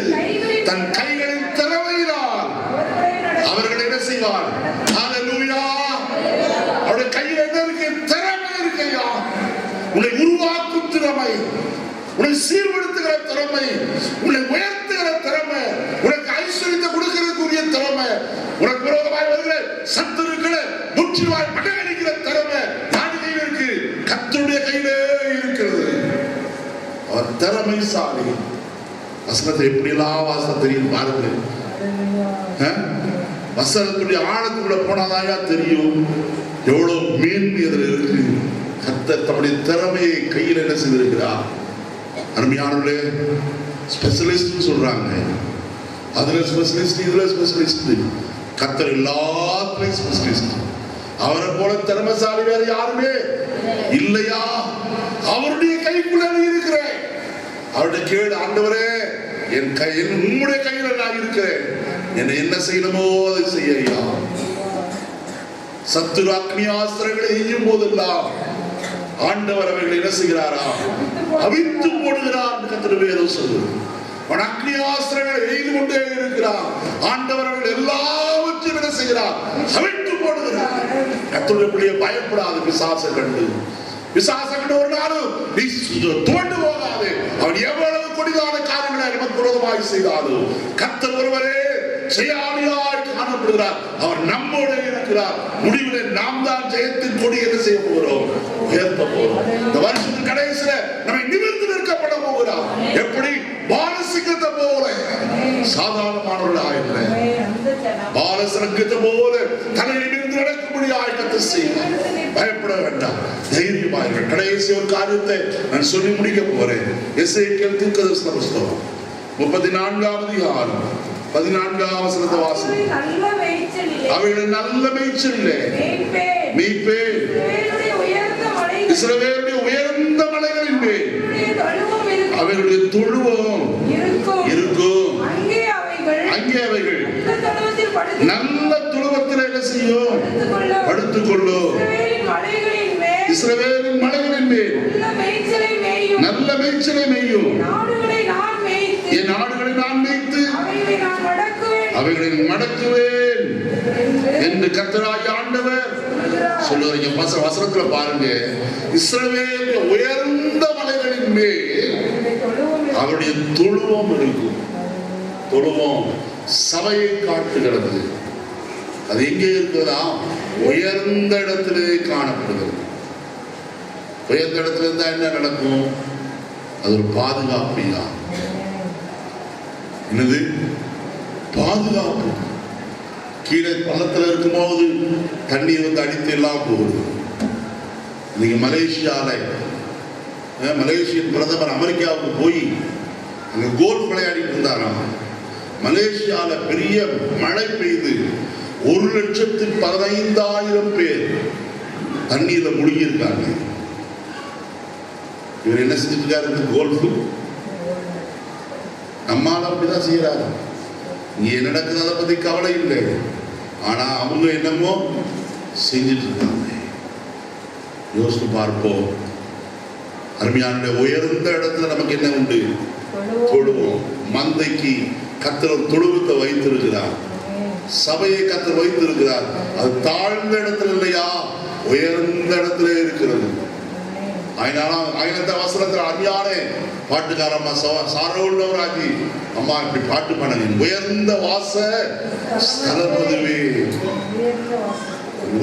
தன் கைகளின் திறமையினால் அவர்கள் என்ன செய்வார்? ஹல்லேலூயா. அவருடைய கையில் என்ன இருக்கு? திறமை இருக்கையா. உன்னை உருவாக்கும் திறமை, உன்னை சீர்படுத்துகிற திறமை, உன்னை உயர்த்துகிற திறமை, உனக்கு ஐஸ்வர்யத்தை கொடுக்கிறதுக்குரிய திறமை, உனக்கு விரோதமாய் வருகிற சத்துருக்களை முற்றிலுமாய் மடங்கடிக்கிற திறமை யார் கையில் இருக்கு? கர்த்தருடைய கையிலே இருக்கிறது. அவர் திறமைசாலி. வசனத்தை எப்படியெல்லாம் வாசம் தெரியும் பாருங்க. வசனத்துடைய ஆழத்துக்குள்ள போனாதாயா தெரியும் எவ்வளவு மேன்மை அதில் இருக்கு. கர்த்தர் தம்முடைய திறமையை கையில் என்ன செய்திருக்கிறார்? அருமையானவர்களே, ஸ்பெஷலிஸ்ட் சொல்றாங்க, அதுல ஸ்பெஷலிஸ்ட், இதுல ஸ்பெஷலிஸ்ட். கர்த்தர் எல்லாத்துலயும் ஸ்பெஷலிஸ்ட். அவரை போல திறமைசாலி வேற யாருமே இல்லையா? அவருடைய கைக்குள்ள இருக்கிறேன். அவருடைய கேடு, ஆண்டவரே என் கையில் உம்முடைய கையில நான் இருக்கிறேன், என்னை என்ன செய்யணுமோ அதை செய்ய ஐயா. சத்துரு அக்னியாஸ்திரங்களை எய்யும் போதெல்லாம் ஆண்டவர் அவர்கள் என்ன செய்கிறாரா? அவித்து போடுகிறார். கர்த்தர் வேதம் சொல்லுது, அவன் அக்னியாஸ்திரங்களை எய்து கொண்டே இருக்கிறார். ஆண்டவர் அவர்கள் எல்லாவற்றையும் என்ன செய்கிறார்? அவித்து போடுகிறார். கர்த்தருடைய பிள்ளையை பயப்படாது. பிசாசை கண்டு ஒரு நாளும் நீ தோண்டு போகாது. அவன் எவ்வளவு கொடிதான காரியங்களை நமக்கு விரோதமாய் செய்தாலும் கர்த்தர் ஒருவரே ஜெயாளியாய் காணப்படுகிறார். அவர் நம்மோட இருக்கிறார். முடிவில் நாம் தான் ஜெயத்தின் கொடி என்ன செய்ய போகிறோம்? உயர்த்த போகிறோம். இந்த வருஷத்தின் கடைசியில நம்மை நிமிர்ந்து நிற்கப்பட போகிறார். எப்படி? பாலசிங்கத்தை போல, சாதாரணமானவர்களாக இல்லை, பாலசிங்கத்தை போல தலையை நிமிர்ந்து நடக்கும்படியாய் கர்த்தர் செய்வார். பயப்பட வேண்டாம், தைரியமாயிருங்கள். கடைசி ஒரு காரியத்தை நான் சொல்லி முடிக்க போறேன். எசேக்கியேல் தீர்க்கதரிசன புத்தகம் 34ஆம் அதிகாரம் 14ஆம் வசனத்தை வாசிப்போம். அவர்கள் நல்ல மேய்ச்சலிலே மேய்ப்பேன், இஸ்ரவேலுடைய உயர்ந்த மலைகளின் மேல் அவர்களுடைய தொழுவம் இருக்கும். அங்கே அவைகள் நல்ல தொழுவத்தில் என்ன செய்யும்? படுத்துக் கொள்ளும். இஸ்ரவேலின் மலைகளின் மேல் நல்ல மேய்ச்சலை மேயும். என் ஆடுகளை நான் மேய்த்து அவைகளை மடக்குவேன் என்று கர்த்தராகிய ஆண்டவர் சொல்லுறீங்க. வசனத்துல பாருங்க, இஸ்ரவேல் உயர்ந்த மலைகளின் மேல் அவருடைய தொழுவம் இருக்கும். தொழுவம் சபையை காட்டுகிறது. அது எங்கே இருக்கிறதா? உயர்ந்த இடத்திலே காணப்படுகிறது. உயர்ந்த இடத்துல இருந்தா என்ன நடக்கும்? அது ஒரு பாதுகாப்பியா? என்னது பாதுகாப்பு? கீழே பள்ளத்துல இருக்கும்போது தண்ணீர் வந்து அடித்து எல்லாம் போகுது. இன்னைக்கு மலேசியன் பிரதமர் அமெரிக்காவுக்கு போய் அங்க கோல்ஃப் விளையாடிட்டு இருந்தாராம். மலேசியால பெரிய மழை பெய்து 1,15,000 பேர் தண்ணீர்ல முழுகி இருக்காங்க. இவர் என்ன செஞ்சுட்டு இருக்காரு? கோல்ஃப். நம்மால அப்படிதான் செய்யறாரு. இங்க நடக்குது அதை பத்தி கவலை இல்லை. ஆனா அவங்க என்னமோ செஞ்சுட்டு இருக்காங்க. யோசித்து பார்ப்போம். அருமையான உயர்ந்த இடத்துல நமக்கு என்ன உண்டு? தொழுவோம். மந்தைக்கு கர்த்தர் தொழுவத்தை வைத்திருக்கிறார். சபையை கர்த்தர் வைத்திருக்கிறார். அது தாழ்ந்த இடத்துல இல்லையா, உயர்ந்த இடத்துல இருக்கிறது. ஆயிரத்த வசனத்துல அருமையான பாட்டுக்காரம்மா சாரவுள்ளவராகி அம்மா இப்படி பாட்டு பண்ணுங்க. உயர்ந்த வாச ஸ்தலமதுவே,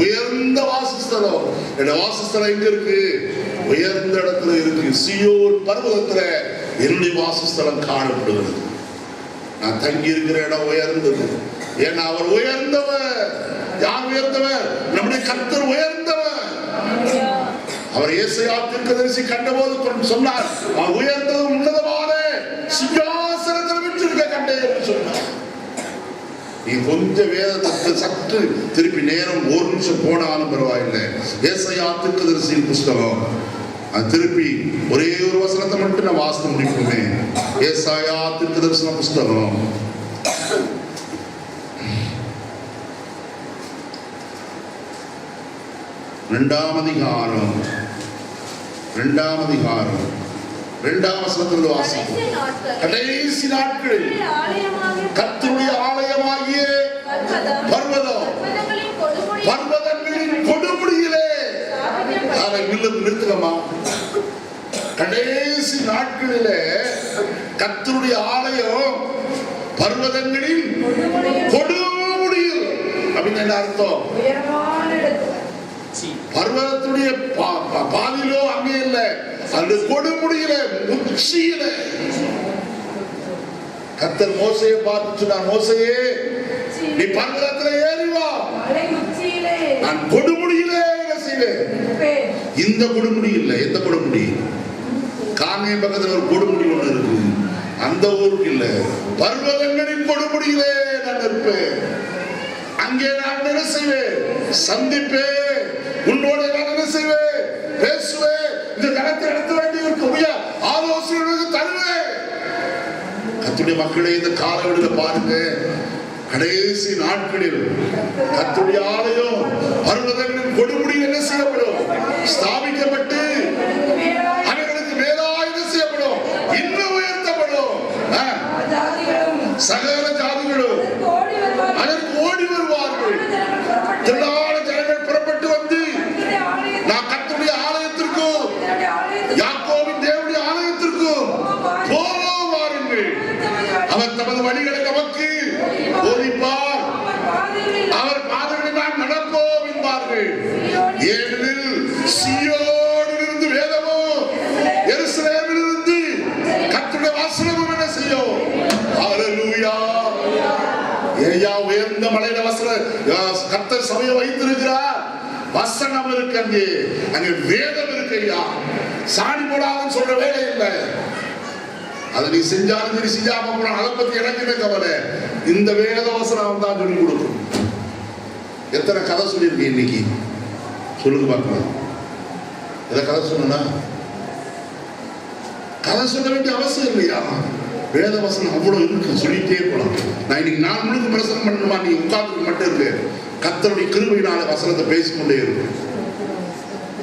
உயர்ந்த வாசஸ்தலம். என்னோட வாசஸ்தலம் எங்க இருக்கு? உயர்ந்த இடத்துல இருக்கு. சீயோன் பர்வதத்துல என்னுடைய வாசஸ்தலம் காணப்படுகிறது. நான் தங்கி இருக்கிற இடம் உயர்ந்தது. ஏன்னா அவர் உயர்ந்தவர். யார் உயர்ந்தவர்? நம்முடைய கர்த்தர் உயர்ந்தவர். அவர் ஏசாயா தீர்க்கதரிசி கண்டபோது சொன்னார், அவர் உயர்ந்தது உன்னதமான சிங்காசனத்தில் விற்றிருக்க கண்டேன் என்று சொன்னார். நீ கொஞ்சம் வேதத்தை சற்று திருப்பி நேரம் 1 நிமிஷம் போனாலும் பரவாயில்லை. ஏசாயா தீர்க்கதரிசியின் புஸ்தகம் அது திருப்பி ஒரே ஒரு வசனத்தை மட்டும் நான் வாசித்து முடிப்போமே. ஏசாயா தீர்க்கதரிசன புஸ்தகம் 2ஆம் அதிகாரம் 2ஆம் வசனத்திலிருந்து வாசிப்போம். கடைசி நாட்களில் கர்த்தருடைய ஆலயமாகிய பர்வதம், பர்வதங்களின் கொடுமுடியிலே நிறுத்துக்கமா. கடைசி நாட்களிலே கர்த்தருடைய ஆலயம் பர்வதங்களின் கொடுமுடியில். அப்படின்னு என்ன அர்த்தம்? பர்வதத்துடைய பாதியிலோ அங்கே இல்ல, அந்த கொடுமுடியில உச்சியில. கர்த்தர் மோசையை பார்த்து சொன்னார், மோசையே நீ பர்வதத்துல ஏறி வா, நான் கொடுமுடியிலே என்ன செய்வேன். இந்த கொடுமுடி இல்ல, எந்த கொடுமுடி? காங்கேயம் பக்கத்துல ஒரு கொடுமுடி ஒண்ணு இருக்கு, அந்த ஊருக்கு இல்ல. பர்வதங்களின் கொடுமுடியிலே நான் இருப்பேன். அங்கே நான் என்ன செய்வேன்? சந்திப்பேன். உன்னோட நான் என்ன செய்வேன்? பேசுவேன். இந்த கணத்தை நடத்த வேண்டிய ஆலோசனை தருவேன். கர்த்தருடைய மக்களை இந்த காலவெளியில பாருங்க. கடைசி நாட்களில் கர்த்தருடைய ஆலயம் பர்வதங்களின் கொடுமுடியில் என்ன செய்யப்படும்? ஸ்தாபிக்கப்பட்டு அவைகளுக்கு மேலாக என்ன செய்யப்படும்? இன்னும் உயர்த்தப்படும். சகல ஜாதிகளும் அதற்கு ஓடி வருவார்கள். திரளான ஜனங்கள் புறப்பட்டு வந்து நான் கர்த்தருடைய ஆலயத்திற்கும் யாக்கோபின் தேவனுடைய ஆலயத்திற்கும் போவோம் வாருங்கள். அவர் தமது வழிகளை நமக்கு போதிப்பார், அவர் பாதைகளில் நாம் நடப்போம் என்பார்கள். ஏனெனில் சீயோனிலிருந்து வேதமும் எருசலேமிலிருந்து கர்த்தருடைய வசனமும் என்ன செய்யும்? ஹல்லேலூயா. ஏயா உயர்ந்த மலையில கர்த்தர் சபையை வைத்திருக்கிறார். வசனம் இருக்கு, அங்கே வேதம் இருக்கு. ஐயா சாணி போடாதுன்னு சொல்ற வேலை இல்லை. அதை நீ செஞ்சாலும் சரி, செஞ்சாம போனாலும் அதை பத்தி எனக்கு கவலை. இந்த வேத வசனம் தான் சொல்லி கொடுக்கும். எத்தனை கதை சொல்லியிருக்கேன் இன்னைக்கு சொல்லுங்க பார்க்கலாம். எதை கதை சொன்னா கதை சொல்ல வேண்டிய அவசியம் இல்லையா? வேத வசனம் அவ்வளவு இருக்கு, சொல்லிட்டே போலாம். நான் இன்னைக்கு 4 மணிக்கு பிரசங்கம் பண்ணணுமா? நீ உட்கார்ந்து மட்டும் இருக்கு. கர்த்தருடைய கிருபையினால வசனத்தை பேசிக்கொண்டே இருக்கு.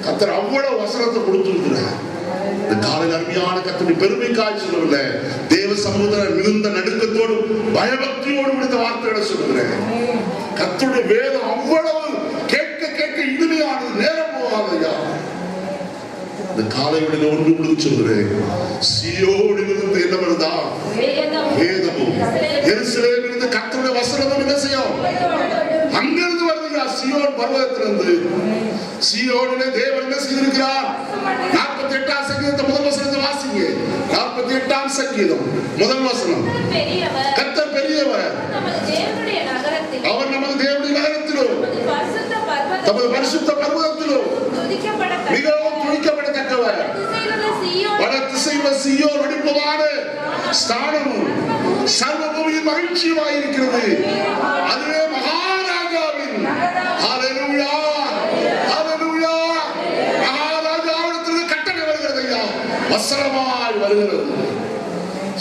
கர்த்தர் அவ்வளவு வசனத்தை கொடுத்திருக்கிறார். இந்த காலையில் அருமையான கர்த்தருடைய பெருமைக்காய் சொல்லவில்லை, தேவ சமூகத்தில் மிகுந்த நடுக்கத்தோடு பயபக்தியோடு விடுத்த வார்த்தைகளை சொல்லுகிறேன். கர்த்தருடைய வேதம் அவ்வளவு கேட்க கேட்க இனிமையானது, நேரம் போகாதையா. இந்த காலைவெளியில ஒன்று முடிவு சொல்கிறேன். சீயோனிலிருந்து என்ன வருதா? வேதமும் எருசலேமிலிருந்து கர்த்தருடைய வசனமும் என்ன செய்யும்? அங்கிருந்து வருதுங்க. சீயோன் பர்வதத்திலிருந்து. சீயோனிலே தேவன் என்ன செய்திருக்கிறார்? 48ஆம் சங்கீதத்தை முதல் வசனத்தை வாசிங்க. 48ஆம் சங்கீதம் முதல் வசனம். கர்த்தர் பெரியவர், அவர் நமது தேவனுடைய நகரத்திலும் தமது பரிசுத்த பர்வதத்திலும் மிகவும் மகிழ்ச்சியுமாய் இருக்கிறது. அதுவே மகாராஜாவின் ஹல்லேலூயா ஹல்லேலூயா மகாராஜாவிடத்திலிருந்து கட்டளை வருகிறது ஐயா, வசனமாய் வருகிறது.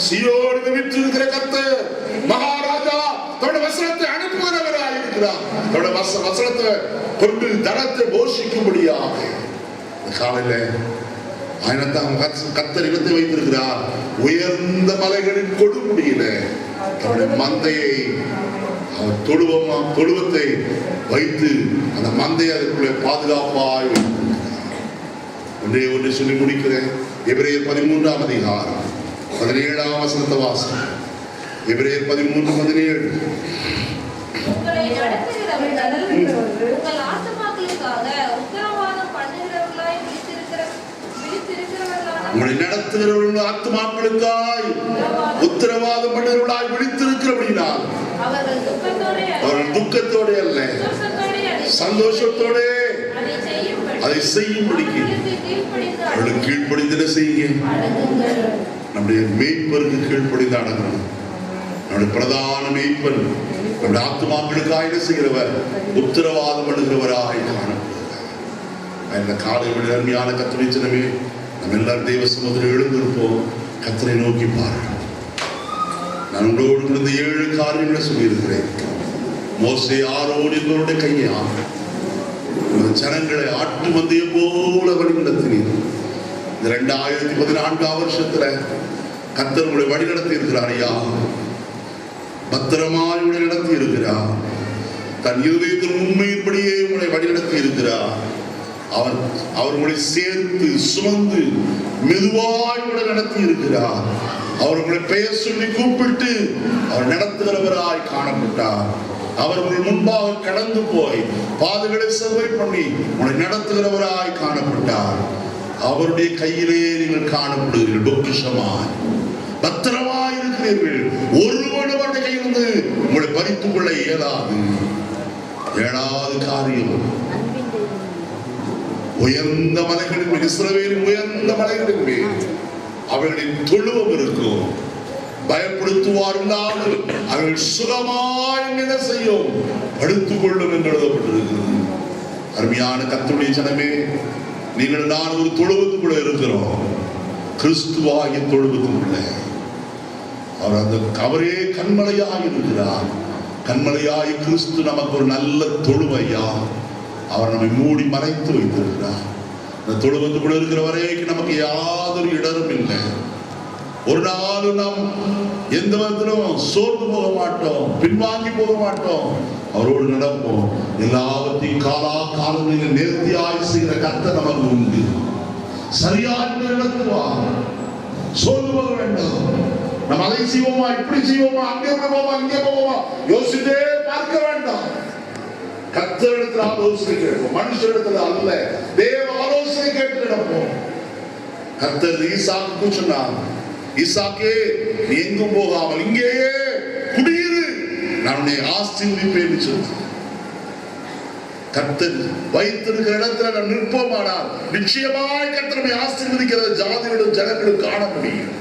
சீயோனில் வீற்றிருக்கிற கர்த்தர் மகாராஜா தன்னுடைய வசனத்தை அனுப்புகிறவராய் இருக்கிறார். தன்னுடைய வசனத்தை கொண்டு தனத்தை போஷிக்கும்படியாக காலையில ஆயிரத்தாம் கர்த்தர் இடத்தை வைத்திருக்கிறார். உயர்ந்த மலைகளின் கொடுமுடியில தன்னுடைய மந்தையை அவர் தொழுவத்தை வைத்து அந்த மந்தையை அதற்குள்ளே பாதுகாப்பாய் ஒன்றே ஒன்று சொல்லி முடிக்கிறேன். எபிரேயர் 13ஆம் அதிகாரம் 17ஆம் வசனத்தை வாசம். எபிரேயர் 13:17. உங்களை நடத்துகிறவர்கள் உங்கள் ஆத்துமாக்களுக்காக உத்தரவாதம் பண்ணுகிறவர்களாய் விழித்திருக்கிறவர்களான உங்களை நடத்துகிறவர்கள் ஆத்துமாக்களுக்காய் உத்தரவாதம் பண்ணுகிறவர்களாய் விழித்திருக்கிறபடினால் அவர்கள் துக்கத்தோட அல்ல சந்தோஷத்தோட அதை செய்யும்படிக்கு அவர்களுக்கு கீழ்ப்படிந்து செய்யுங்க. நம்முடைய மேய்ப்பருக்கு கீழ்ப்படிந்து அடங்கணும். நம்முடைய பிரதான மேய்ப்பன் நம்முடைய ஆத்துமாக்களுக்காக செய்கிறவர் உத்தரவாதம் பண்ணுகிறவராக காணப்படுகிறார். காலையில் அருமையான கர்த்தருடைய ஜனமே, நம்ம எல்லாரும் தேவ சமூகத்தில் எழுந்திருப்போம். கர்த்தரை நோக்கி பாருங்கள். நான் உங்களோடு இந்த 7 காரியங்களை சொல்லியிருக்கிறேன். மோசே ஆரோன் என்பவருடைய கையை ஜனங்களை ஆட்டு மந்தைய போல வழிநடத்தினீர். இந்த 2014ஆம் வருஷத்துல கர்த்தர் உங்களை வழிநடத்தி இருக்கிறார் ஐயா. பத்திரமாய் உங்களை நடத்தி இருக்கிறார். தன் இருதயத்தின் உண்மையின்படியே உங்களை வழிநடத்தி இருக்கிறார். அவர் உங்களை சேர்த்து சுமந்து மெதுவாய் உங்களை நடத்தி இருக்கிறார். அவர் உங்களை பெயர் சொல்லி கூப்பிட்டு அவர் நடத்துகிறவராய் காணப்பட்டார். அவர் உங்கள் முன்பாக கடந்து போய் பாதைகளை செவ்வை பண்ணி உங்களை நடத்துகிறவராய் காணப்பட்டார். அவருடைய கையிலே நீங்கள் காணப்படுகிறீர்கள். பொக்கிஷமாய் பத்திரமாய் இருக்கிறீர்கள். ஒருவன் அவருடைய கையிலிருந்து உங்களை பறித்துக் கொள்ள இயலாது. 7வது காரியம், உயர்ந்த மலைகளின் மேல், இஸ்ரவேலின் உயர்ந்த மலைகளின் மேல் அவர்களின் தொழுவம் இருக்கும். பயப்படுத்துவார் இல்லாமல் அவர்கள் சுகமாய் என்ன செய்யும், படுத்துக் கொள்ளும் என்று எழுதப்பட்டிருக்கிறது. அருமையான கர்த்தருடைய ஜனமே, நீங்கள் நான் ஒரு தொழுவத்துக்குள்ள இருக்கிறோம். கிறிஸ்துவாகிய தொழுவத்துக்குள்ள அவரே கண்மலையாய் இருக்கிறார். கண்மலையாய் கிறிஸ்து நமக்கு ஒரு நல்ல தொழுவையா அவர் நம்மை மூடி மறைத்து வைத்திருக்கிறார். இந்த தொழுவத்துக்குள்ள இருக்கிற வரைக்கும் நமக்கு யாதொரு இடரும் இல்லை. ஒரு நாளும் நாம் எந்த விதத்திலும் சோர்ந்து போக மாட்டோம், பின்வாங்கி போக மாட்டோம். அவரோடு நடப்போம். எல்லாவற்றையும் காலங்களில் நேர்த்தியாய் செய்கிற கர்த்தர் நமக்கு உண்டு. சரியாக நடத்துவார். சோர்ந்து போக வேண்டாம். நம்ம அதை செய்வோமா, இப்படி செய்வோமா, அங்கே போவோமா, இங்கே போவோமா யோசித்தே பார்க்க வேண்டாம். கர்த்தரிடத்தில் ஆலோசனை கேட்போம், மனுஷரிடத்தில் அல்ல. தேவ ஆலோசனை கேட்டு நடப்போம். கர்த்தர் ஈசாக்கு சொன்னார், ஈசாக்கே நீ எங்கும் போகாமல் இங்கேயே குடியிரு, நான் உன்னை ஆசீர்வதிப்பேன் சொன்னார். கர்த்தர் வைத்திருக்கிற இடத்துல நாம் நிற்போமானால் நிச்சயமாய் கர்த்தர் நம்மை ஆசீர்வதிக்கிறத ஜாதிகளும் ஜனங்களும் காண முடியும்.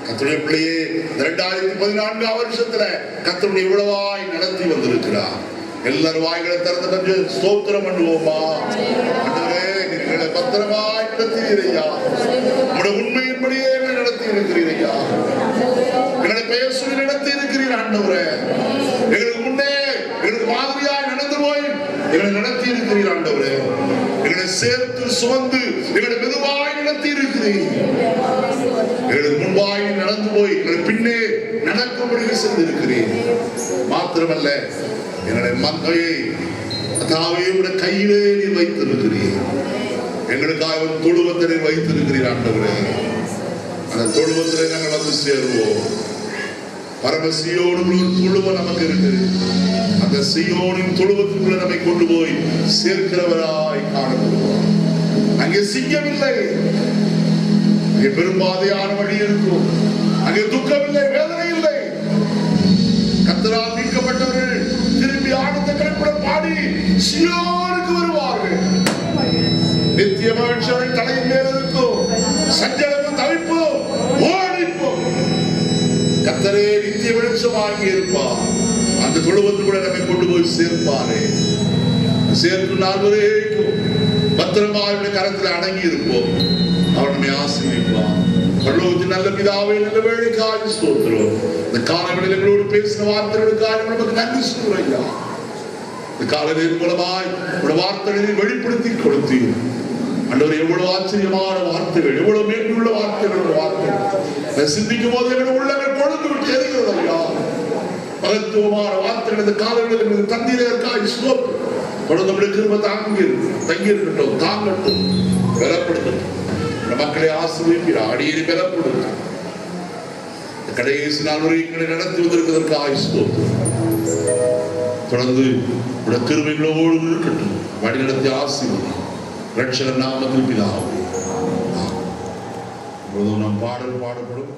கர்த்தருடைய பிள்ளையே, 2014ஆம் வருஷத்துல கர்த்தருடைய இவ்வளவாய் நடத்தி வந்திருக்கிறார். எல்லாரும் வாய்களை திறந்து கொஞ்சம் ஸ்தோத்திரம் பண்ணுவோமா? நீங்களை பத்திரமாய் நடத்தீரையா, உங்களுடைய உண்மையின்படியே நடத்தி இருக்கிறீரையா, எங்களை பெயர் சொல்லி நடத்தி இருக்கிறீர் ஆண்டவரே. எங்களுக்கு முன்னே எங்களுக்கு மாதிரியாய் நடந்து போய் எங்களை நடத்தி இருக்கிறீர் ஆண்டவரே. எங்களை சேர்த்து சுமந்து எங்களை மெதுவாய் நடத்தி இருக்கிறீர். எங்களுக்கு முன்பாய் நடந்து போய் எங்களை பின்னே நடக்கும்படி செய்திருக்கிறீர். மாத்திரமல்ல, எங்களை மந்தையை கையிலே நீர் வைத்திருக்கிறீர். எங்களுக்காக ஒரு தொழுவத்தை வைத்திருக்கிறீர் ஆண்டவரே. அந்த தொழுவத்திலே நாங்கள் வந்து சேருவோம். பரமசியோடு ஒரு தொழுவம் நமக்கு இருக்கு. அந்த சியோனின் தொழுவத்துக்குள்ள நம்மை கொண்டு போய் சேர்க்கிறவராய் காணப்படுவோம். அங்கே சிங்கம் இல்லை, அங்கே பெரும்பாதையான வழி இருக்கும். அங்கே துக்கம் இல்லை, வேதனை இல்லை. கர்த்தரால் மீட்கப்பட்டவர்கள் திரும்பி ஆனந்த கருப்புடன் பாடி சியோனுக்கு வருவார்கள். நித்திய மகிழ்ச்சியோடு தலையின் மேல் இருக்கும். சஞ்சலமும் தவிப்பும் ஓடிப்போம். கர்த்தரே நித்திய வெளிச்சமாகி இருப்பார். அந்த தொழுவத்துக்குள்ள நம்மை கொண்டு போய் சேர்ப்பாரே. சேர்க்கும் நாள் வரைக்கும் பத்திரமாக கரத்தில் அடங்கி இருப்போம். அவர் நம்மை ஆசீர்வதிப்பார். பரலோகத்தின் நல்ல பிதாவே, நல்ல வேளைக்காக ஸ்தோத்திரம். இந்த காலங்களில் எங்களோடு பேசின வார்த்தைகளுக்காக நமக்கு நன்றி சொல்லுங்க. இந்த காலையின் மூலமாய் உடைய வார்த்தைகளை வெளிப்படுத்தி கொடுத்தீர். ஆண்டவரே, எவ்வளவு ஆச்சரியமான வார்த்தைகள், எவ்வளவு மேன்மையுள்ள வார்த்தைகள். சிந்திக்கும் போது எங்களுடைய உள்ளங்கள் கொழுந்து விட்டு எரிகிறது ஐயா. மகத்துவமான வார்த்தைகள் இந்த காலங்களில் தந்தீரற்காக ஸ்தோத்திரம். தொடர்ந்து நம்முடைய கிருபை தங்கி இருக்கட்டும், தாங்கட்டும், பலப்படுத்தட்டும். மக்களை ஆசீர்வதிக்கிறார். அடியேறி பலப்படுத்தும். கடைசி நாள் வரை எங்களை நடத்துவதற்காக ஸ்தோத்திரம். தொடர்ந்து உடைய கிருபைகளோடு இருக்கட்டும். வழி நடத்தி ஆசீர்வதிக்கும். ரட்சகர் நாமத்தில் பிதாவே. நாம் பாடல் பாடப்படும்.